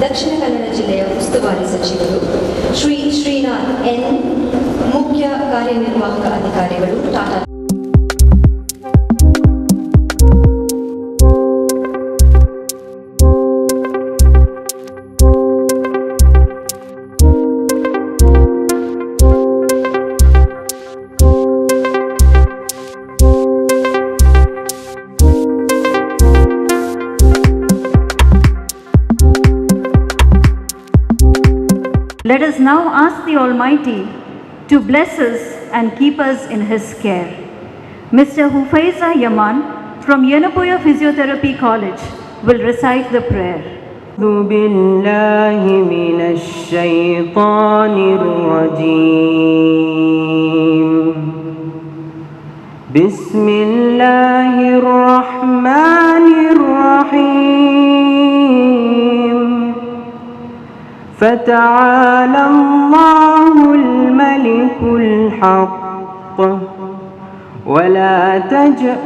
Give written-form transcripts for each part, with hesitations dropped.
ದಕ್ಷಿಣ ಕನ್ನಡ ಜಿಲ್ಲೆಯ ಉಸ್ತುವಾರಿ ಸಚಿವರು ಶ್ರೀ ಶ್ರೀನಾಥ್ ಎನ್, ಮುಖ್ಯ ಕಾರ್ಯನಿರ್ವಾಹಕ ಅಧಿಕಾರಿಗಳು Tata. Let us now ask the Almighty to bless us and keep us in His care. Mr. Hufaiza Yaman from Yenepoya Physiotherapy College will recite the prayer. أعوذ بالله من الشيطان الرجيم. بسم الله الرحمن الرحيم. فتعالى الله الملك الحق ولا تعجل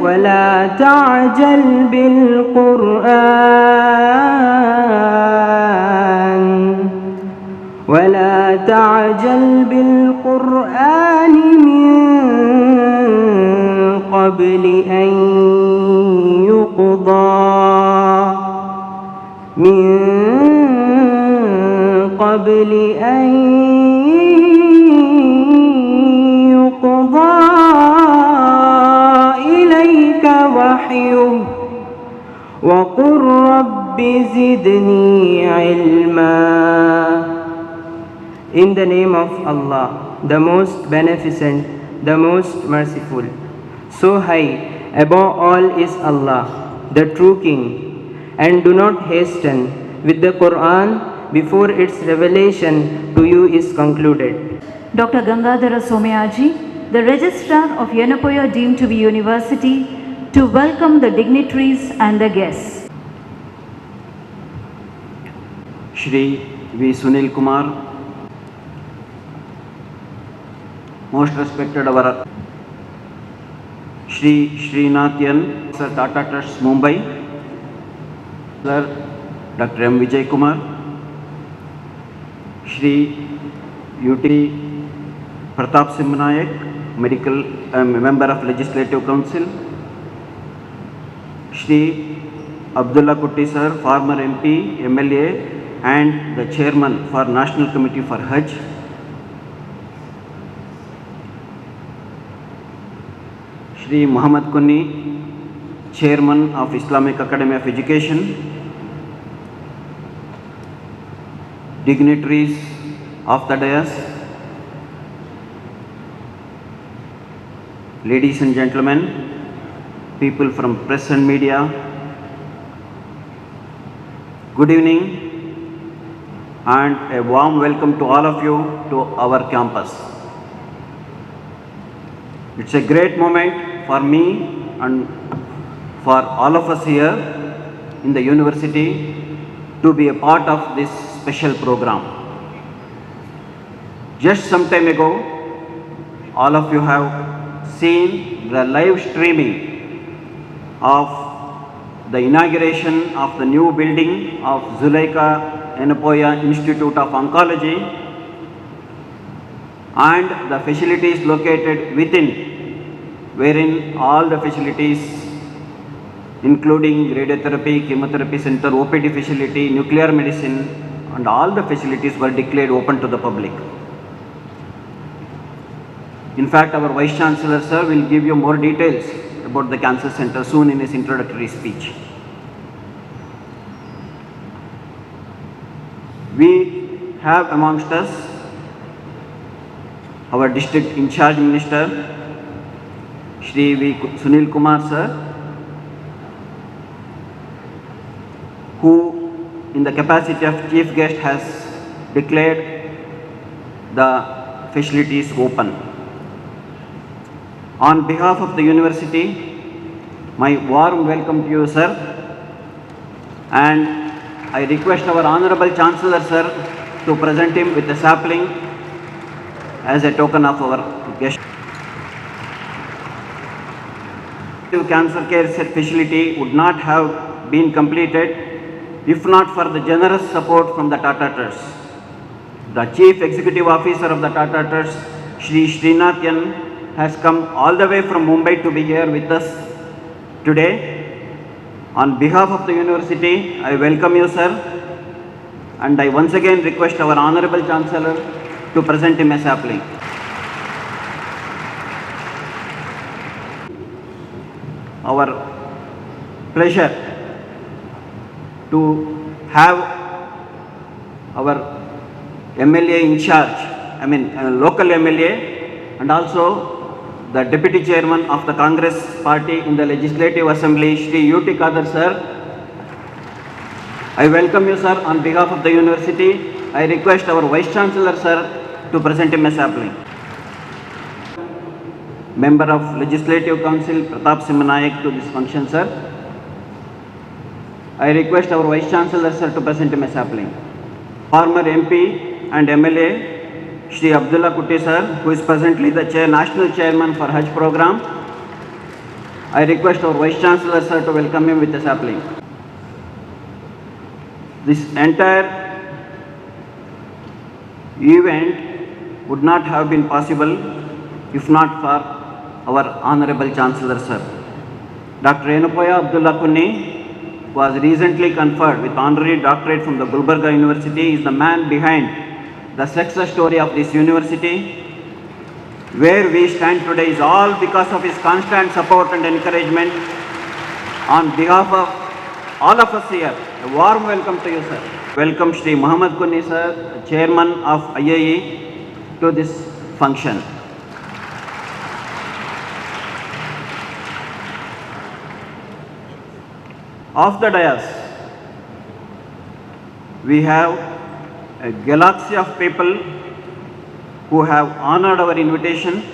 بالقرآن من قبل أن رب زدني علما. In the name of Allah, the most beneficent, the most merciful. So high above all is Allah, the true King, and do not hasten with the Quran before its revelation to you is concluded. Dr. Gangadhara Somayaji, the Registrar of Yenepoya deemed to be University, to welcome the dignitaries and the guests. Shri V. Sunil Kumar, most respected our Shri Srinathyan, Sir, Tata Trust, Mumbai, Sir Dr. M. Vijay Kumar, Shri UT Pratap Simnayak, Medical Member of Legislative Council, Shri Abdullah Kutti Sir, former MP, MLA and the Chairman for National Committee for Hajj, Shri Muhammad Kunni, Chairman of Islamic Academy of Education, dignitaries of the dais, ladies and gentlemen, people from press and media, good evening and a warm welcome to all of you to our campus. It's a great moment for me and for all of us here in the university to be a part of this special program. Just some time ago, all of you have seen the live streaming of the inauguration of the new building of ZULEKHA Institute of Oncology and the facilities located within, wherein all the facilities including radiotherapy, chemotherapy center, OPD facility, nuclear medicine and all the facilities were declared open to the public. In fact, our Vice Chancellor Sir will give you more details about the cancer center soon in his introductory speech. We have amongst us our district in charge minister, Shri V. Sunil Kumar Sir, who in the capacity of chief guest has declared the facilities open. On behalf of the university, my warm welcome to you, sir, and I request our Honorable Chancellor, sir, to present him with a sapling as a token of our gesture. Cancer care facility would not have been completed if not for the generous support from the Tata Trust. The Chief Executive Officer of the Tata Trust, Shri Srinathyan, has come all the way from Mumbai to be here with us today. On behalf of the university, I welcome you, sir, and I once again request our Honorable Chancellor to present him a sapling. Our pleasure to have our MLA in charge, local MLA, and also the Deputy Chairman of the Congress Party in the Legislative Assembly, Shri UT Kadar Sir. I welcome you, sir, on behalf of the university. I request our Vice Chancellor, sir, to present him a sapling. Member of Legislative Council, Pratap Simnayak, to this function, sir. I request our Vice Chancellor, sir, to present him a sapling. Former MP and MLA, Shri Abdullah Kutti sir, who is presently the National Chairman for Hajj program. I request our Vice Chancellor, sir, to welcome him with a sapling. This entire event would not have been possible if not for our Honorable Chancellor, sir. Dr. Yenepoya Abdullah Kunni was recently conferred with honorary doctorate from the Gulbarga University, is the man behind the success story of this university. Where we stand today is all because of his constant support and encouragement on behalf of all of us here, a warm welcome to you, sir. Welcome Shri Muhammad Kunni, sir, Chairman of IAE, to this function. Off the dais, we have a galaxy of people who have honored our invitation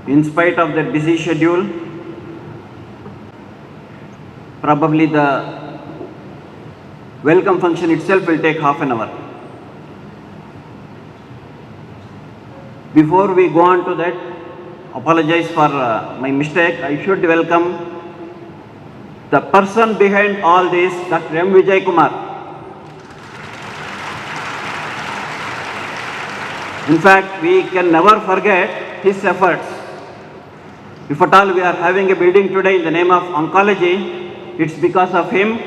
in spite of their busy schedule. Probably the welcome function itself will take half an hour. Before we go on to that, apologize for my mistake. I should welcome the person behind all this, Dr. M. Vijay Kumar. In fact, we can never forget his efforts. If at all we are having a building today in the name of oncology, it's because of him.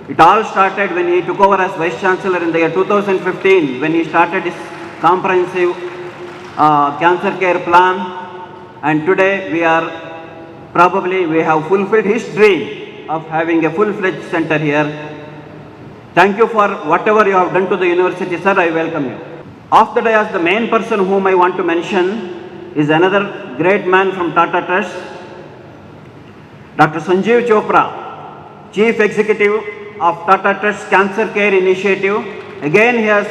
It all started when he took over as Vice Chancellor in the year 2015, when he started his comprehensive cancer care plan. And today we have fulfilled his dream of having a full-fledged center here. Thank you for whatever you have done to the university, sir. I welcome you. Off the dais, the main person whom I want to mention is another great man from Tata Trust, Dr. Sanjeev Chopra, Chief Executive of Tata Trust Cancer Care Initiative. Again, he has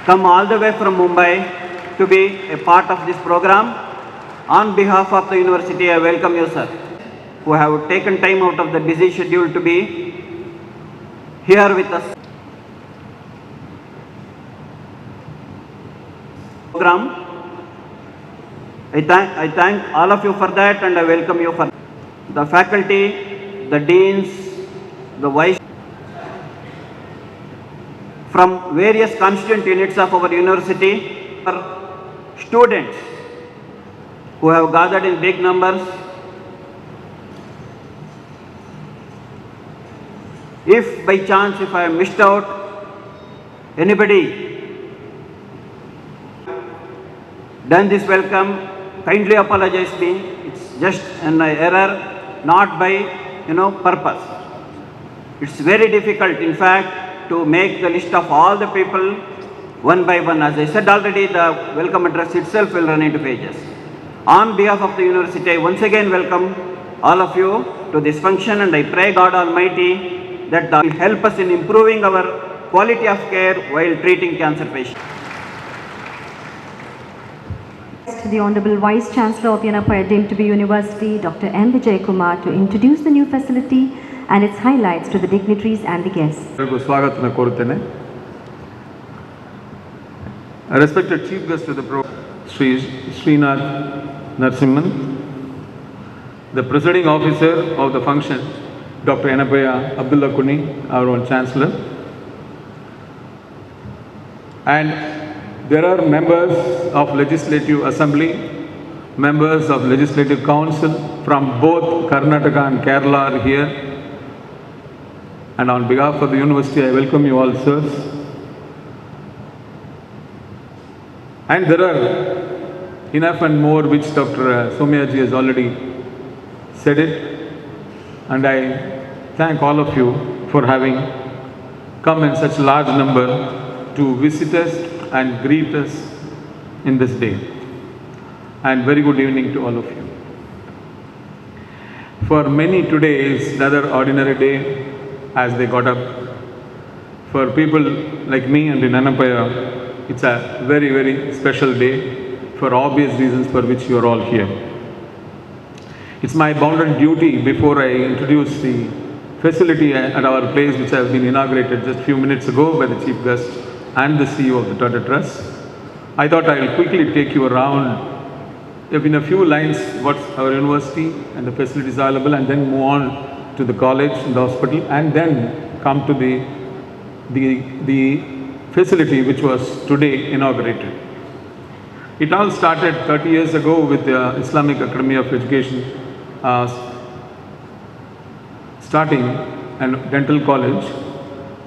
come all the way from Mumbai to be a part of this program. On behalf of the university, I welcome you, sir, who have taken time out of the busy schedule to be here with us. Program. I thank all of you for that, and I welcome you for the faculty, the deans, the vice from various constituent units of our university, our students who have gathered in big numbers. If by chance, if I missed out anybody, done this welcome, kindly apologize me. It's just an error, not by purpose. It's very difficult, in fact, to make the list of all the people one by one. As I said already, the welcome address itself will run into pages. On behalf of the university, I once again welcome all of you to this function, and I pray God Almighty that will help us in improving our quality of care while treating cancer patients. The Honorable Vice Chancellor of Yenepoya deemed to be University, Dr. M. Vijay Kumar, to introduce the new facility and its highlights to the dignitaries and the guests. A respected Chief Guest of the program, Sri Srinath Narasimhan, the Presiding Officer of the function, Dr. Yenepoya Abdullah Kuni, our own Chancellor, and there are members of Legislative Assembly, members of Legislative Council from both Karnataka and Kerala are here, and on behalf of the university, I welcome you all, sirs. And there are enough and more which Dr. Somyaji has already said it, and I thank all of you for having come in such large number to visit us and greet us in this day. And very good evening to all of you. For many today is another ordinary day as they got up. For people like me and in Yenepoya, it's a very, very special day for obvious reasons for which you are all here. It's my bounden duty before I introduce the facility at our place which has been inaugurated just a few minutes ago by the Chief Guest and the CEO of the Tata Trust. I thought I will quickly take you around in a few lines what's our university and the facilities available, and then move on to the college and the hospital, and then come to the facility which was today inaugurated. It all started 30 years ago with the Islamic Academy of Education starting a dental college,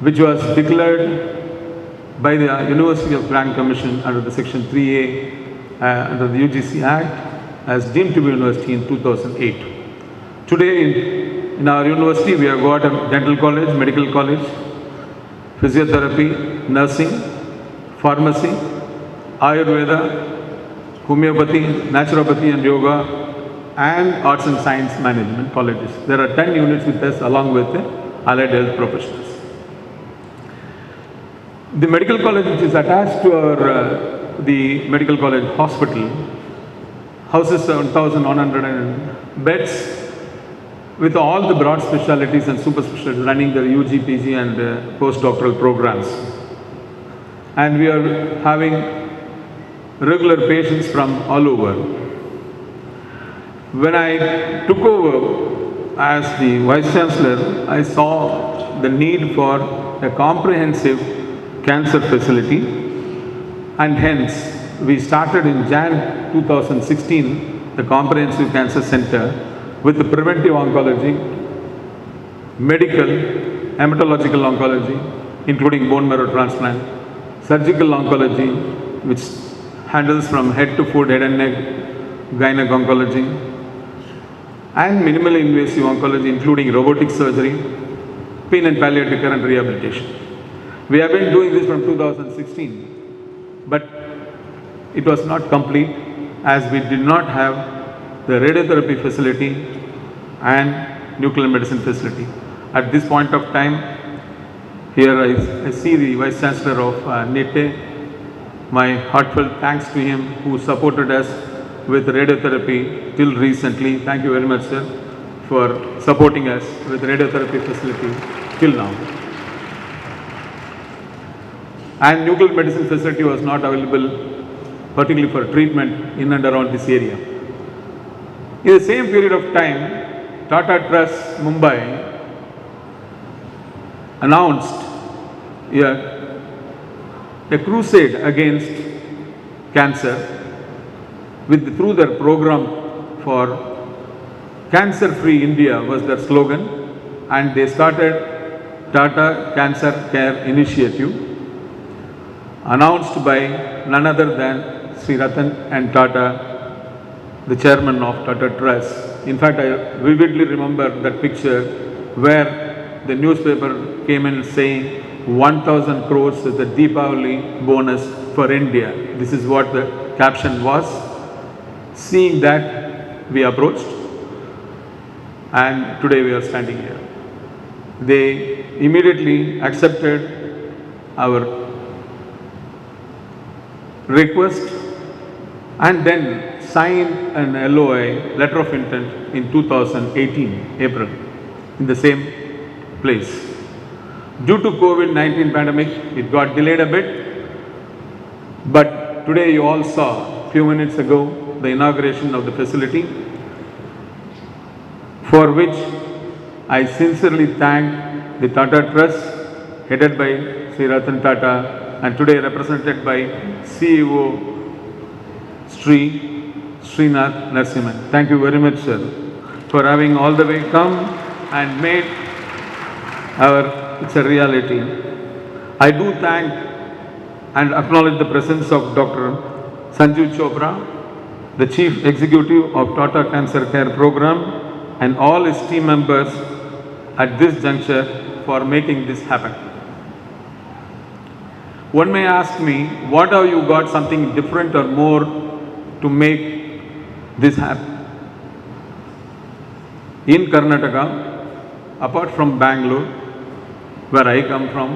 which was declared by the University of Grand Commission under the Section 3A under the UGC Act as deemed to be university in 2008. Today in our university we have got a dental college, medical college, physiotherapy, nursing, pharmacy, Ayurveda, homeopathy, naturopathy and yoga, and arts and science management colleges. There are 10 units with us along with the allied health professionals. The medical college which is attached to our the medical college hospital houses 1,100 beds with all the broad specialties and super specialties running their UG, PG and postdoctoral programs. And we are having regular patients from all over. When I took over as the Vice Chancellor, I saw the need for a comprehensive cancer facility, and hence we started in Jan 2016 the Comprehensive Cancer Center with the preventive oncology, medical, hematological oncology, including bone marrow transplant, surgical oncology, which handles from head to foot, head and neck, gynec oncology, and minimally invasive oncology, including robotic surgery, pain and palliative care and rehabilitation. We have been doing this from 2016, but it was not complete as we did not have the radiotherapy facility and nuclear medicine facility. At this point of time, here I see the Vice Chancellor of NITE. My heartfelt thanks to him who supported us with radiotherapy till recently. Thank you very much, sir, for supporting us with radiotherapy facility till now. And nuclear medicine facility was not available, particularly for treatment in and around this area. In the same period of time, Tata Trust Mumbai announced a crusade against cancer through their program for Cancer-Free India was their slogan, and they started Tata Cancer Care Initiative, announced by none other than Sri Ratan and Tata, the chairman of Tata Trust. In fact, I vividly remember that picture where the newspaper came in saying 1,000 crores is the Deepavali bonus for India. This is what the caption was. Seeing that, we approached, and today we are standing here. They immediately accepted our request and then signed an LOI, letter of intent, in 2018, April, in the same place. Due to COVID-19 pandemic, it got delayed a bit, but today you all saw, a few minutes ago, the inauguration of the facility, for which I sincerely thank the Tata Trust, headed by Sri Ratan Tata, and today represented by CEO Srinath Narasimhan. Thank you very much, sir, for having all the way come and made it's a reality. I do thank and acknowledge the presence of Dr. Sanjeev Chopra, the Chief Executive of Tata Cancer Care Program, and all his team members at this juncture for making this happen. One may ask me, what have you got something different or more to make this happen? In Karnataka, apart from Bangalore, where I come from,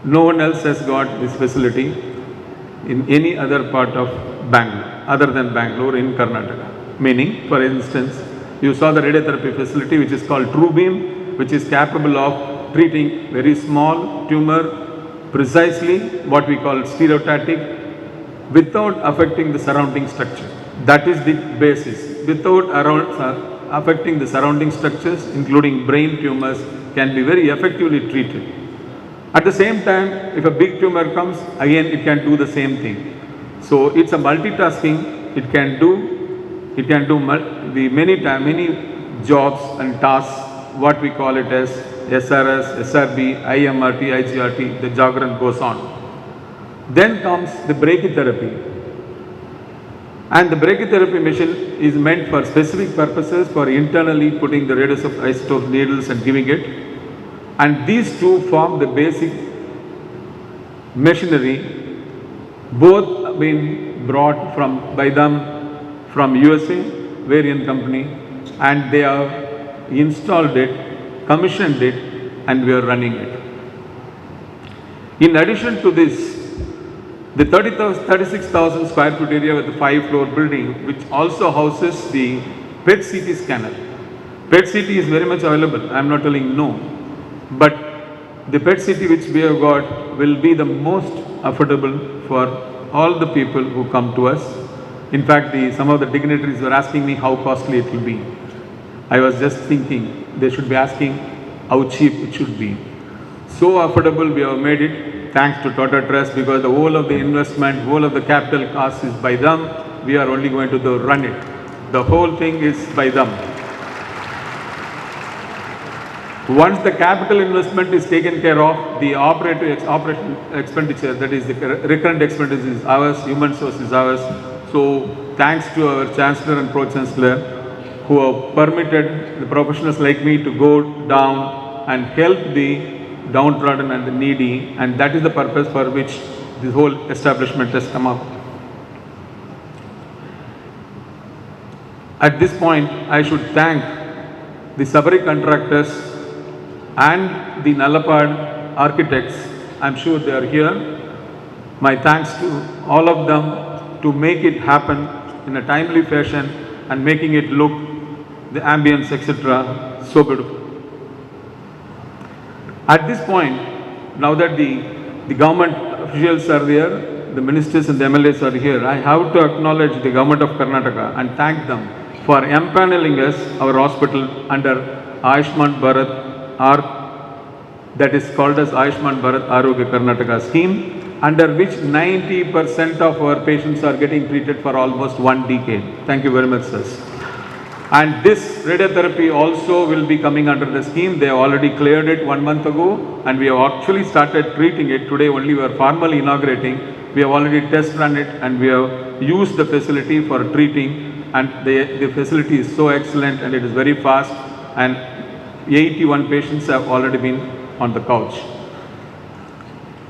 no one else has got this facility in any other part of Bangalore, other than Bangalore in Karnataka. Meaning, for instance, you saw the radiotherapy facility which is called TrueBeam, which is capable of treating very small tumor precisely what we call stereotactic without affecting the surrounding structure. That is the basis. Without affecting the surrounding structures, including brain tumors, can be very effectively treated. At the same time, if a big tumor comes, again it can do the same thing. So it's a multitasking. It can do many jobs and tasks, what we call it as SRS, SRB, IMRT, IGRT, the jargon goes on. Then comes the brachytherapy. And the brachytherapy machine is meant for specific purposes for internally putting the radioisotope needles and giving it. And these two form the basic machinery, both been brought by them from USA, Varian company, and they have installed it, commissioned it, and we are running it. In addition to this, the 36,000 square foot area with the 5-floor building, which also houses the PET CT scanner. PET CT is very much available, I am not telling no, but the PET CT which we have got will be the most affordable for all the people who come to us. In fact, some of the dignitaries were asking me how costly it will be. I was just thinking they should be asking how cheap it should be. So affordable we have made it, thanks to Tata Trust, because the whole of the investment, whole of the capital cost is by them. We are only going to run it. The whole thing is by them. Once the capital investment is taken care of, the operation expenditure, that is the recurrent expenditure is ours, human source is ours. So thanks to our Chancellor and Pro-Chancellor who have permitted the professionals like me to go down and help the downtrodden and the needy, and that is the purpose for which this whole establishment has come up. At this point, I should thank the Sabari contractors and the Nalapad architects. I'm sure they are here. My thanks to all of them to make it happen in a timely fashion and making it look, the ambience, etc., so beautiful. At this point, now that the government officials are there, the ministers and the MLAs are here, I have to acknowledge the government of Karnataka and thank them for empaneling us, our hospital, under Ayushman Bharat, that is called as Ayushman Bharat Arogya Karnataka scheme, under which 90% of our patients are getting treated for almost 1 decade. Thank you very much, sirs. And this radiotherapy also will be coming under the scheme. They have already cleared it 1 month ago, and we have actually started treating it. Today only we are formally inaugurating. We have already test run it and we have used the facility for treating, and the facility is so excellent and it is very fast, and 81 patients have already been on the couch.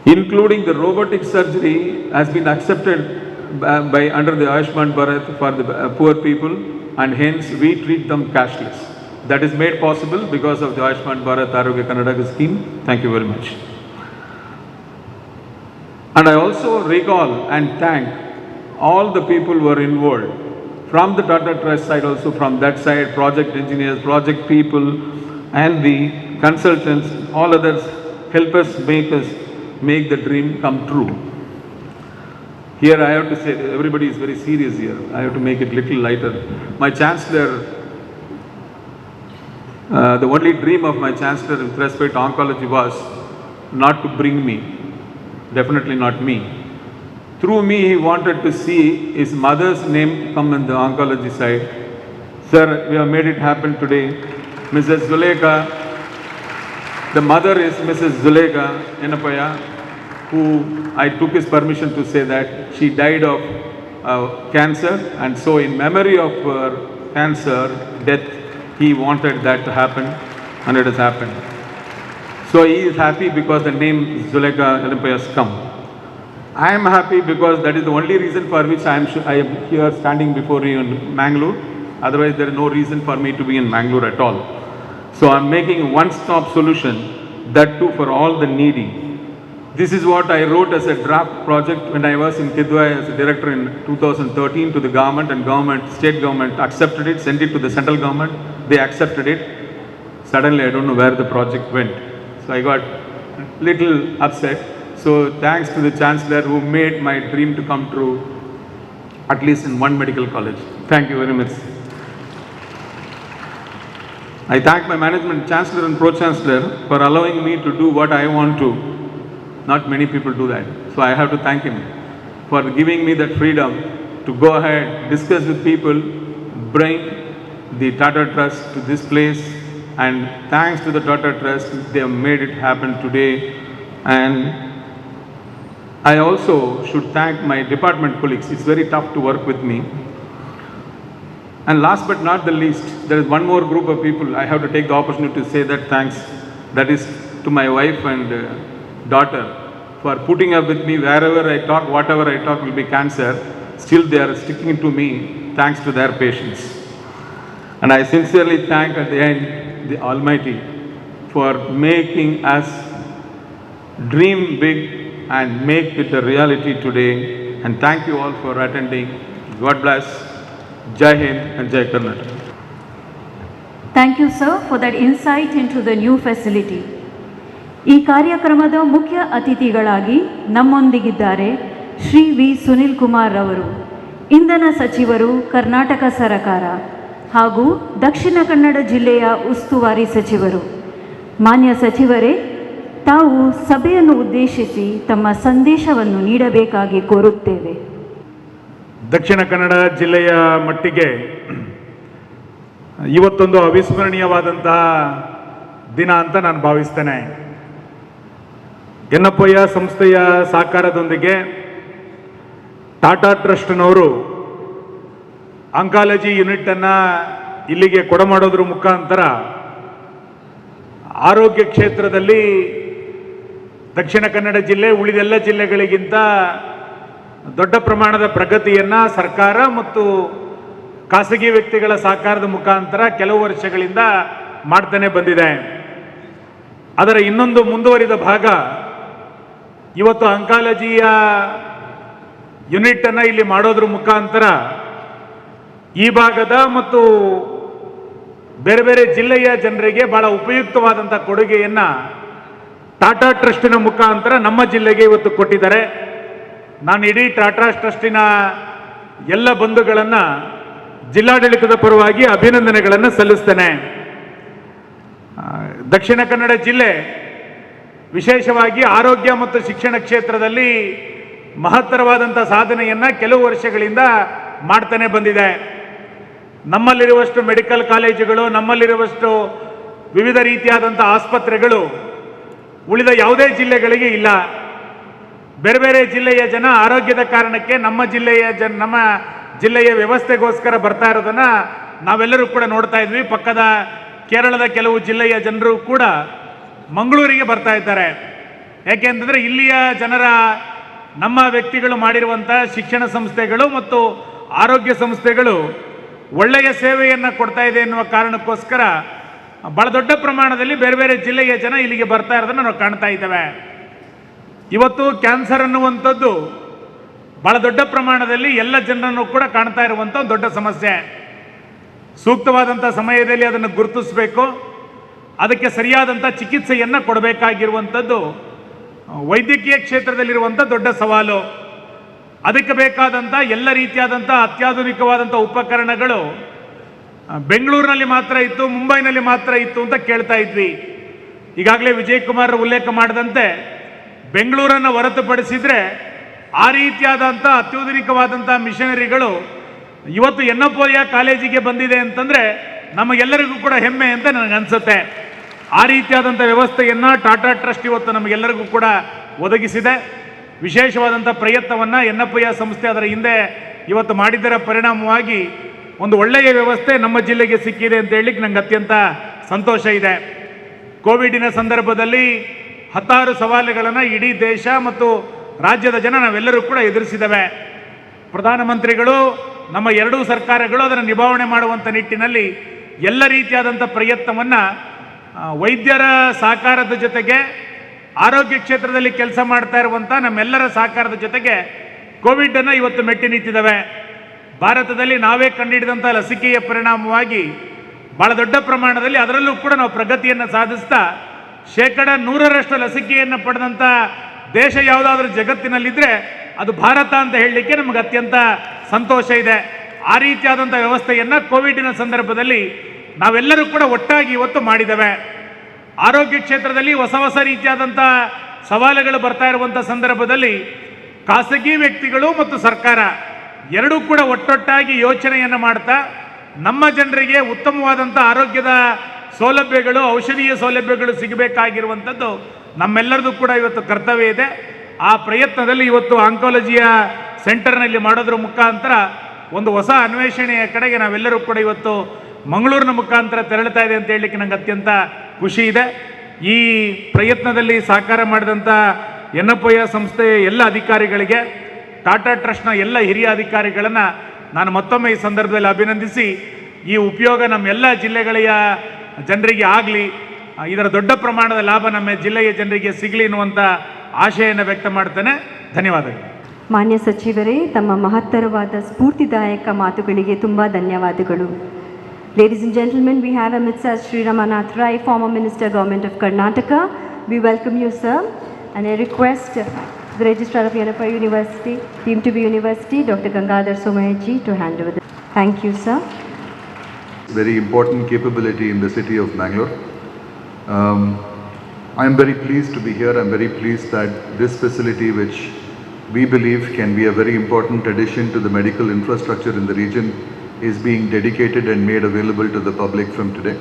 Including the robotic surgery has been accepted by under the Ayushman Bharat for the poor people, and hence we treat them cashless. That is made possible because of the Ayushman Bharat Arogya Karnataka scheme. Thank you very much. And I also recall and thank all the people who are involved, from the Tata Trust side, also from that side, project engineers, project people, and the consultants, all others help us make the dream come true. Here I have to say, everybody is very serious here. I have to make it little lighter. My Chancellor, the only dream of my Chancellor with respect to oncology was not to bring me, definitely not me. Through me, he wanted to see his mother's name come in the oncology side. Sir, we have made it happen today. Mrs. ZULEKHA, the mother is Mrs. ZULEKHAYenepoya, who I took his permission to say that she died of cancer, and so in memory of her cancer death, he wanted that to happen, and it has happened. So he is happy because the name ZULEKHAYenepoya has come. I am happy because that is the only reason for which I am here standing before you in Mangalore. Otherwise, there is no reason for me to be in Mangalore at all. So I am making a one-stop solution, that too for all the needy. This is what I wrote as a draft project when I was in Kidwai as a director in 2013 to the government, and state government accepted it, sent it to the central government. They accepted it. Suddenly, I don't know where the project went. So I got little upset. So thanks to the Chancellor who made my dream to come true, at least in one medical college. Thank you very much. I thank my management, Chancellor and Pro-Chancellor, for allowing me to do what I want to. Not many people do that. So I have to thank him for giving me that freedom to go ahead, discuss with people, bring the Tata Trust to this place. And thanks to the Tata Trust, they have made it happen today. And I also should thank my department colleagues. It's very tough to work with me. And last but not the least, there is one more group of people I have to take the opportunity to say that thanks. That is to my wife and daughter for putting up with me wherever I talk, whatever I talk will be cancer. Still they are sticking to me thanks to their patience. And I sincerely thank at the end the Almighty for making us dream big and make it a reality today. And thank you all for attending. God bless. Jai Hind and Jai Karnataka. Thank you, sir, for that insight into the new facility. ಈ ಕಾರ್ಯಕ್ರಮದ ಮುಖ್ಯ ಅತಿಥಿಗಳಾಗಿ ನಮ್ಮೊಂದಿಗಿದ್ದಾರೆ Shri V Sunil Kumar ಅವರು, ಇಂಧನ ಸಚಿವರು, ಕರ್ನಾಟಕ ಸರಕಾರ ಹಾಗೂ ದಕ್ಷಿಣ ಕನ್ನಡ ಜಿಲ್ಲೆಯ ಉಸ್ತುವಾರಿ ಸಚಿವರು. ಮಾನ್ಯ ಸಚಿವರೇ, ತಾವು ಸಭೆಯನ್ನು ಉದ್ದೇಶಿಸಿ ತಮ್ಮ ಸಂದೇಶವನ್ನು ನೀಡಬೇಕಾಗಿ ಕೋರುತ್ತೇವೆ. ದಕ್ಷಿಣ ಕನ್ನಡ ಜಿಲ್ಲೆಯ ಮಟ್ಟಿಗೆ ಇವತ್ತೊಂದು ಅವಿಸ್ಮರಣೀಯವಾದಂತಹ ದಿನ ಅಂತ ನಾನು ಭಾವಿಸ್ತೇನೆ. ಯೆನೆಪೋಯ ಸಂಸ್ಥೆಯ ಸಹಕಾರದೊಂದಿಗೆ ಟಾಟಾ ಟ್ರಸ್ಟ್ನವರು ಆಂಕಾಲಜಿ ಯೂನಿಟನ್ನು ಇಲ್ಲಿಗೆ ಕೊಡಮಾಡೋದ್ರ ಮುಖಾಂತರ ಆರೋಗ್ಯ ಕ್ಷೇತ್ರದಲ್ಲಿ ದಕ್ಷಿಣ ಕನ್ನಡ ಜಿಲ್ಲೆ ಉಳಿದೆಲ್ಲ ಜಿಲ್ಲೆಗಳಿಗಿಂತ ದೊಡ್ಡ ಪ್ರಮಾಣದ ಪ್ರಗತಿಯನ್ನು ಸರ್ಕಾರ ಮತ್ತು ಖಾಸಗಿ ವ್ಯಕ್ತಿಗಳ ಸಹಕಾರದ ಮುಖಾಂತರ ಕೆಲವು ವರ್ಷಗಳಿಂದ ಮಾಡ್ತಾನೆ ಬಂದಿದೆ. ಅದರ ಇನ್ನೊಂದು ಮುಂದುವರಿದ ಭಾಗ ಇವತ್ತು ಆಂಕಾಲಜಿಯ ಯೂನಿಟನ್ನು ಇಲ್ಲಿ ಮಾಡೋದ್ರ ಮುಖಾಂತರ ಈ ಭಾಗದ ಮತ್ತು ಬೇರೆ ಬೇರೆ ಜಿಲ್ಲೆಯ ಜನರಿಗೆ ಬಹಳ ಉಪಯುಕ್ತವಾದಂಥ ಕೊಡುಗೆಯನ್ನು ಟಾಟಾ ಟ್ರಸ್ಟಿನ ಮುಖಾಂತರ ನಮ್ಮ ಜಿಲ್ಲೆಗೆ ಇವತ್ತು ಕೊಟ್ಟಿದ್ದಾರೆ. ನಾನು ಇಡೀ ಟಾಟಾ ಟ್ರಸ್ಟಿನ ಎಲ್ಲ ಬಂಧುಗಳನ್ನು ಜಿಲ್ಲಾಡಳಿತದ ಪರವಾಗಿ ಅಭಿನಂದನೆಗಳನ್ನು ಸಲ್ಲಿಸ್ತೇನೆ. ದಕ್ಷಿಣ ಕನ್ನಡ ಜಿಲ್ಲೆ ವಿಶೇಷವಾಗಿ ಆರೋಗ್ಯ ಮತ್ತು ಶಿಕ್ಷಣ ಕ್ಷೇತ್ರದಲ್ಲಿ ಮಹತ್ತರವಾದಂಥ ಸಾಧನೆಯನ್ನು ಕೆಲವು ವರ್ಷಗಳಿಂದ ಮಾಡ್ತಾನೆ ಬಂದಿದೆ. ನಮ್ಮಲ್ಲಿರುವಷ್ಟು ಮೆಡಿಕಲ್ ಕಾಲೇಜುಗಳು, ನಮ್ಮಲ್ಲಿರುವಷ್ಟು ವಿವಿಧ ರೀತಿಯಾದಂಥ ಆಸ್ಪತ್ರೆಗಳು ಉಳಿದ ಯಾವುದೇ ಜಿಲ್ಲೆಗಳಿಗೆ ಇಲ್ಲ. ಬೇರೆ ಬೇರೆ ಜಿಲ್ಲೆಯ ಜನ ಆರೋಗ್ಯದ ಕಾರಣಕ್ಕೆ ನಮ್ಮ ಜಿಲ್ಲೆಯ ವ್ಯವಸ್ಥೆಗೋಸ್ಕರ ಬರ್ತಾ ಇರೋದನ್ನು ನಾವೆಲ್ಲರೂ ಕೂಡ ನೋಡ್ತಾ ಇದ್ವಿ. ಪಕ್ಕದ ಕೇರಳದ ಕೆಲವು ಜಿಲ್ಲೆಯ ಜನರು ಕೂಡ ಮಂಗಳೂರಿಗೆ ಬರ್ತಾ ಇದ್ದಾರೆ. ಯಾಕೆಂತಂದರೆ ಇಲ್ಲಿಯ ಜನರ ನಮ್ಮ ವ್ಯಕ್ತಿಗಳು ಮಾಡಿರುವಂಥ ಶಿಕ್ಷಣ ಸಂಸ್ಥೆಗಳು ಮತ್ತು ಆರೋಗ್ಯ ಸಂಸ್ಥೆಗಳು ಒಳ್ಳೆಯ ಸೇವೆಯನ್ನು ಕೊಡ್ತಾ ಇದೆ ಎನ್ನುವ ಕಾರಣಕ್ಕೋಸ್ಕರ ಬಹಳ ದೊಡ್ಡ ಪ್ರಮಾಣದಲ್ಲಿ ಬೇರೆ ಬೇರೆ ಜಿಲ್ಲೆಯ ಜನ ಇಲ್ಲಿಗೆ ಬರ್ತಾ ಇರೋದನ್ನು ನಾವು ಕಾಣ್ತಾ ಇದ್ದೇವೆ. ಇವತ್ತು ಕ್ಯಾನ್ಸರ್ ಅನ್ನುವಂಥದ್ದು ಬಹಳ ದೊಡ್ಡ ಪ್ರಮಾಣದಲ್ಲಿ ಎಲ್ಲ ಜನರನ್ನು ಕೂಡ ಕಾಣ್ತಾ ಇರುವಂಥ ಒಂದು ದೊಡ್ಡ ಸಮಸ್ಯೆ. ಸೂಕ್ತವಾದಂಥ ಸಮಯದಲ್ಲಿ ಅದನ್ನು ಗುರುತಿಸಬೇಕು, ಅದಕ್ಕೆ ಸರಿಯಾದಂಥ ಚಿಕಿತ್ಸೆಯನ್ನು ಕೊಡಬೇಕಾಗಿರುವಂಥದ್ದು ವೈದ್ಯಕೀಯ ಕ್ಷೇತ್ರದಲ್ಲಿರುವಂಥ ದೊಡ್ಡ ಸವಾಲು. ಅದಕ್ಕೆ ಬೇಕಾದಂಥ ಎಲ್ಲ ರೀತಿಯಾದಂಥ ಅತ್ಯಾಧುನಿಕವಾದಂಥ ಉಪಕರಣಗಳು ಬೆಂಗಳೂರಿನಲ್ಲಿ ಮಾತ್ರ ಇತ್ತು, ಮುಂಬೈನಲ್ಲಿ ಮಾತ್ರ ಇತ್ತು ಅಂತ ಕೇಳ್ತಾ ಇದ್ವಿ. ಈಗಾಗಲೇ ವಿಜಯ್ ಕುಮಾರ್ ಉಲ್ಲೇಖ ಮಾಡಿದಂತೆ ಬೆಂಗಳೂರನ್ನು ಹೊರತುಪಡಿಸಿದರೆ ಆ ರೀತಿಯಾದಂಥ ಅತ್ಯಾಧುನಿಕವಾದಂಥ ಮಿಷನರಿಗಳು ಇವತ್ತು ಯೆನೆಪೋಯ ಕಾಲೇಜಿಗೆ ಬಂದಿದೆ ಅಂತಂದರೆ ನಮಗೆಲ್ಲರಿಗೂ ಕೂಡ ಹೆಮ್ಮೆ ಅಂತ ನನಗನ್ಸುತ್ತೆ. ಆ ರೀತಿಯಾದಂಥ ವ್ಯವಸ್ಥೆಯನ್ನು ಟಾಟಾ ಟ್ರಸ್ಟ್ ಇವತ್ತು ನಮಗೆಲ್ಲರಿಗೂ ಕೂಡ ಒದಗಿಸಿದೆ. ವಿಶೇಷವಾದಂಥ ಪ್ರಯತ್ನವನ್ನು ಯೆನೆಪೋಯ ಸಂಸ್ಥೆ ಅದರ ಹಿಂದೆ ಇವತ್ತು ಮಾಡಿದ್ದರ ಪರಿಣಾಮವಾಗಿ ಒಂದು ಒಳ್ಳೆಯ ವ್ಯವಸ್ಥೆ ನಮ್ಮ ಜಿಲ್ಲೆಗೆ ಸಿಕ್ಕಿದೆ ಅಂತ ಹೇಳಲಿಕ್ಕೆ ನಂಗೆ ಅತ್ಯಂತ ಸಂತೋಷ ಇದೆ. ಕೋವಿಡಿನ ಸಂದರ್ಭದಲ್ಲಿ ಹತ್ತಾರು ಸವಾಲುಗಳನ್ನು ಇಡೀ ದೇಶ ಮತ್ತು ರಾಜ್ಯದ ಜನ ನಾವೆಲ್ಲರೂ ಕೂಡ ಎದುರಿಸಿದ್ದೇವೆ. ಪ್ರಧಾನಮಂತ್ರಿಗಳು, ನಮ್ಮ ಎರಡೂ ಸರ್ಕಾರಗಳು ಅದನ್ನು ನಿಭಾವಣೆ ಮಾಡುವಂಥ ನಿಟ್ಟಿನಲ್ಲಿ ಎಲ್ಲ ರೀತಿಯಾದಂಥ ಪ್ರಯತ್ನವನ್ನು ವೈದ್ಯರ ಸಹಕಾರದ ಜೊತೆಗೆ ಆರೋಗ್ಯ ಕ್ಷೇತ್ರದಲ್ಲಿ ಕೆಲಸ ಮಾಡ್ತಾ ಇರುವಂಥ ನಮ್ಮೆಲ್ಲರ ಸಹಕಾರದ ಜೊತೆಗೆ ಕೋವಿಡನ್ನು ಇವತ್ತು ಮೆಟ್ಟಿ ನಿಂತಿದ್ದಾವೆ. ಭಾರತದಲ್ಲಿ ನಾವೇ ಕಂಡುಹಿಡಿದಂಥ ಲಸಿಕೆಯ ಪರಿಣಾಮವಾಗಿ ಭಾಳ ದೊಡ್ಡ ಪ್ರಮಾಣದಲ್ಲಿ ಅದರಲ್ಲೂ ಕೂಡ ನಾವು ಪ್ರಗತಿಯನ್ನು ಸಾಧಿಸ್ತಾ 100% ಲಸಿಕೆಯನ್ನು ಪಡೆದಂಥ ದೇಶ ಯಾವುದಾದ್ರೂ ಜಗತ್ತಿನಲ್ಲಿದ್ದರೆ ಅದು ಭಾರತ ಅಂತ ಹೇಳಲಿಕ್ಕೆ ನಮಗೆ ಅತ್ಯಂತ ಸಂತೋಷ ಇದೆ. ಆ ರೀತಿಯಾದಂಥ ವ್ಯವಸ್ಥೆಯನ್ನು ಕೋವಿಡಿನ ಸಂದರ್ಭದಲ್ಲಿ ನಾವೆಲ್ಲರೂ ಕೂಡ ಒಟ್ಟಾಗಿ ಇವತ್ತು ಮಾಡಿದ್ದೇವೆ. ಆರೋಗ್ಯ ಕ್ಷೇತ್ರದಲ್ಲಿ ಹೊಸ ಹೊಸ ರೀತಿಯಾದಂಥ ಸವಾಲುಗಳು ಬರ್ತಾ ಇರುವಂಥ ಸಂದರ್ಭದಲ್ಲಿ ಖಾಸಗಿ ವ್ಯಕ್ತಿಗಳು ಮತ್ತು ಸರ್ಕಾರ ಎರಡೂ ಕೂಡ ಒಟ್ಟೊಟ್ಟಾಗಿ ಯೋಚನೆಯನ್ನು ಮಾಡ್ತಾ ನಮ್ಮ ಜನರಿಗೆ ಉತ್ತಮವಾದಂಥ ಆರೋಗ್ಯದ ಸೌಲಭ್ಯಗಳು, ಔಷಧೀಯ ಸೌಲಭ್ಯಗಳು ಸಿಗಬೇಕಾಗಿರುವಂಥದ್ದು ನಮ್ಮೆಲ್ಲರದು ಕೂಡ ಇವತ್ತು ಕರ್ತವ್ಯ ಇದೆ. ಆ ಪ್ರಯತ್ನದಲ್ಲಿ ಇವತ್ತು ಆಂಕಾಲಜಿಯ ಸೆಂಟರ್ನಲ್ಲಿ ಮಾಡೋದ್ರ ಮುಖಾಂತರ ಒಂದು ಹೊಸ ಅನ್ವೇಷಣೆಯ ಕಡೆಗೆ ನಾವೆಲ್ಲರೂ ಕೂಡ ಇವತ್ತು ಮಂಗಳೂರಿನ ಮುಖಾಂತರ ತೆರಳುತ್ತಾ ಇದೆ ಅಂತ ಹೇಳಲಿಕ್ಕೆ ನನಗೆ ಅತ್ಯಂತ ಖುಷಿ ಇದೆ. ಈ ಪ್ರಯತ್ನದಲ್ಲಿ ಸಹಕಾರ ಮಾಡಿದಂಥ ಯೆನೆಪೋಯ ಸಂಸ್ಥೆಯ ಎಲ್ಲ ಅಧಿಕಾರಿಗಳಿಗೆ, ಟಾಟಾ ಟ್ರಸ್ಟ್ನ ಎಲ್ಲ ಹಿರಿಯ ಅಧಿಕಾರಿಗಳನ್ನು ನಾನು ಮತ್ತೊಮ್ಮೆ ಈ ಸಂದರ್ಭದಲ್ಲಿ ಅಭಿನಂದಿಸಿ, ಈ ಉಪಯೋಗ ನಮ್ಮೆಲ್ಲ ಜಿಲ್ಲೆಗಳ ಜನರಿಗೆ ಆಗಲಿ, ಇದರ ದೊಡ್ಡ ಪ್ರಮಾಣದ ಲಾಭ ನಮ್ಮ ಜಿಲ್ಲೆಯ ಜನರಿಗೆ ಸಿಗಲಿ ಎನ್ನುವಂಥ ಆಶೆಯನ್ನು ವ್ಯಕ್ತ ಮಾಡ್ತೇನೆ. ಧನ್ಯವಾದಗಳು. ಮಾನ್ಯ ಸಚಿವರೇ, ತಮ್ಮ ಮಹತ್ತರವಾದ ಸ್ಫೂರ್ತಿದಾಯಕ ಮಾತುಗಳಿಗೆ ತುಂಬ ಧನ್ಯವಾದಗಳು. Ladies and gentlemen, we have amidst us Sri Ramanath Rai, former Minister, Government of Karnataka. We welcome you, sir, and I request the Registrar of Yenepoya University, Team to be University, Dr. Gangadhar Somayaji, to hand over the... Thank you, sir. Very important capability in the city of Bangalore. I am very pleased to be here. I am very pleased that this facility, which we believe can be a very important addition to the medical infrastructure in the region, is being dedicated and made available to the public from today.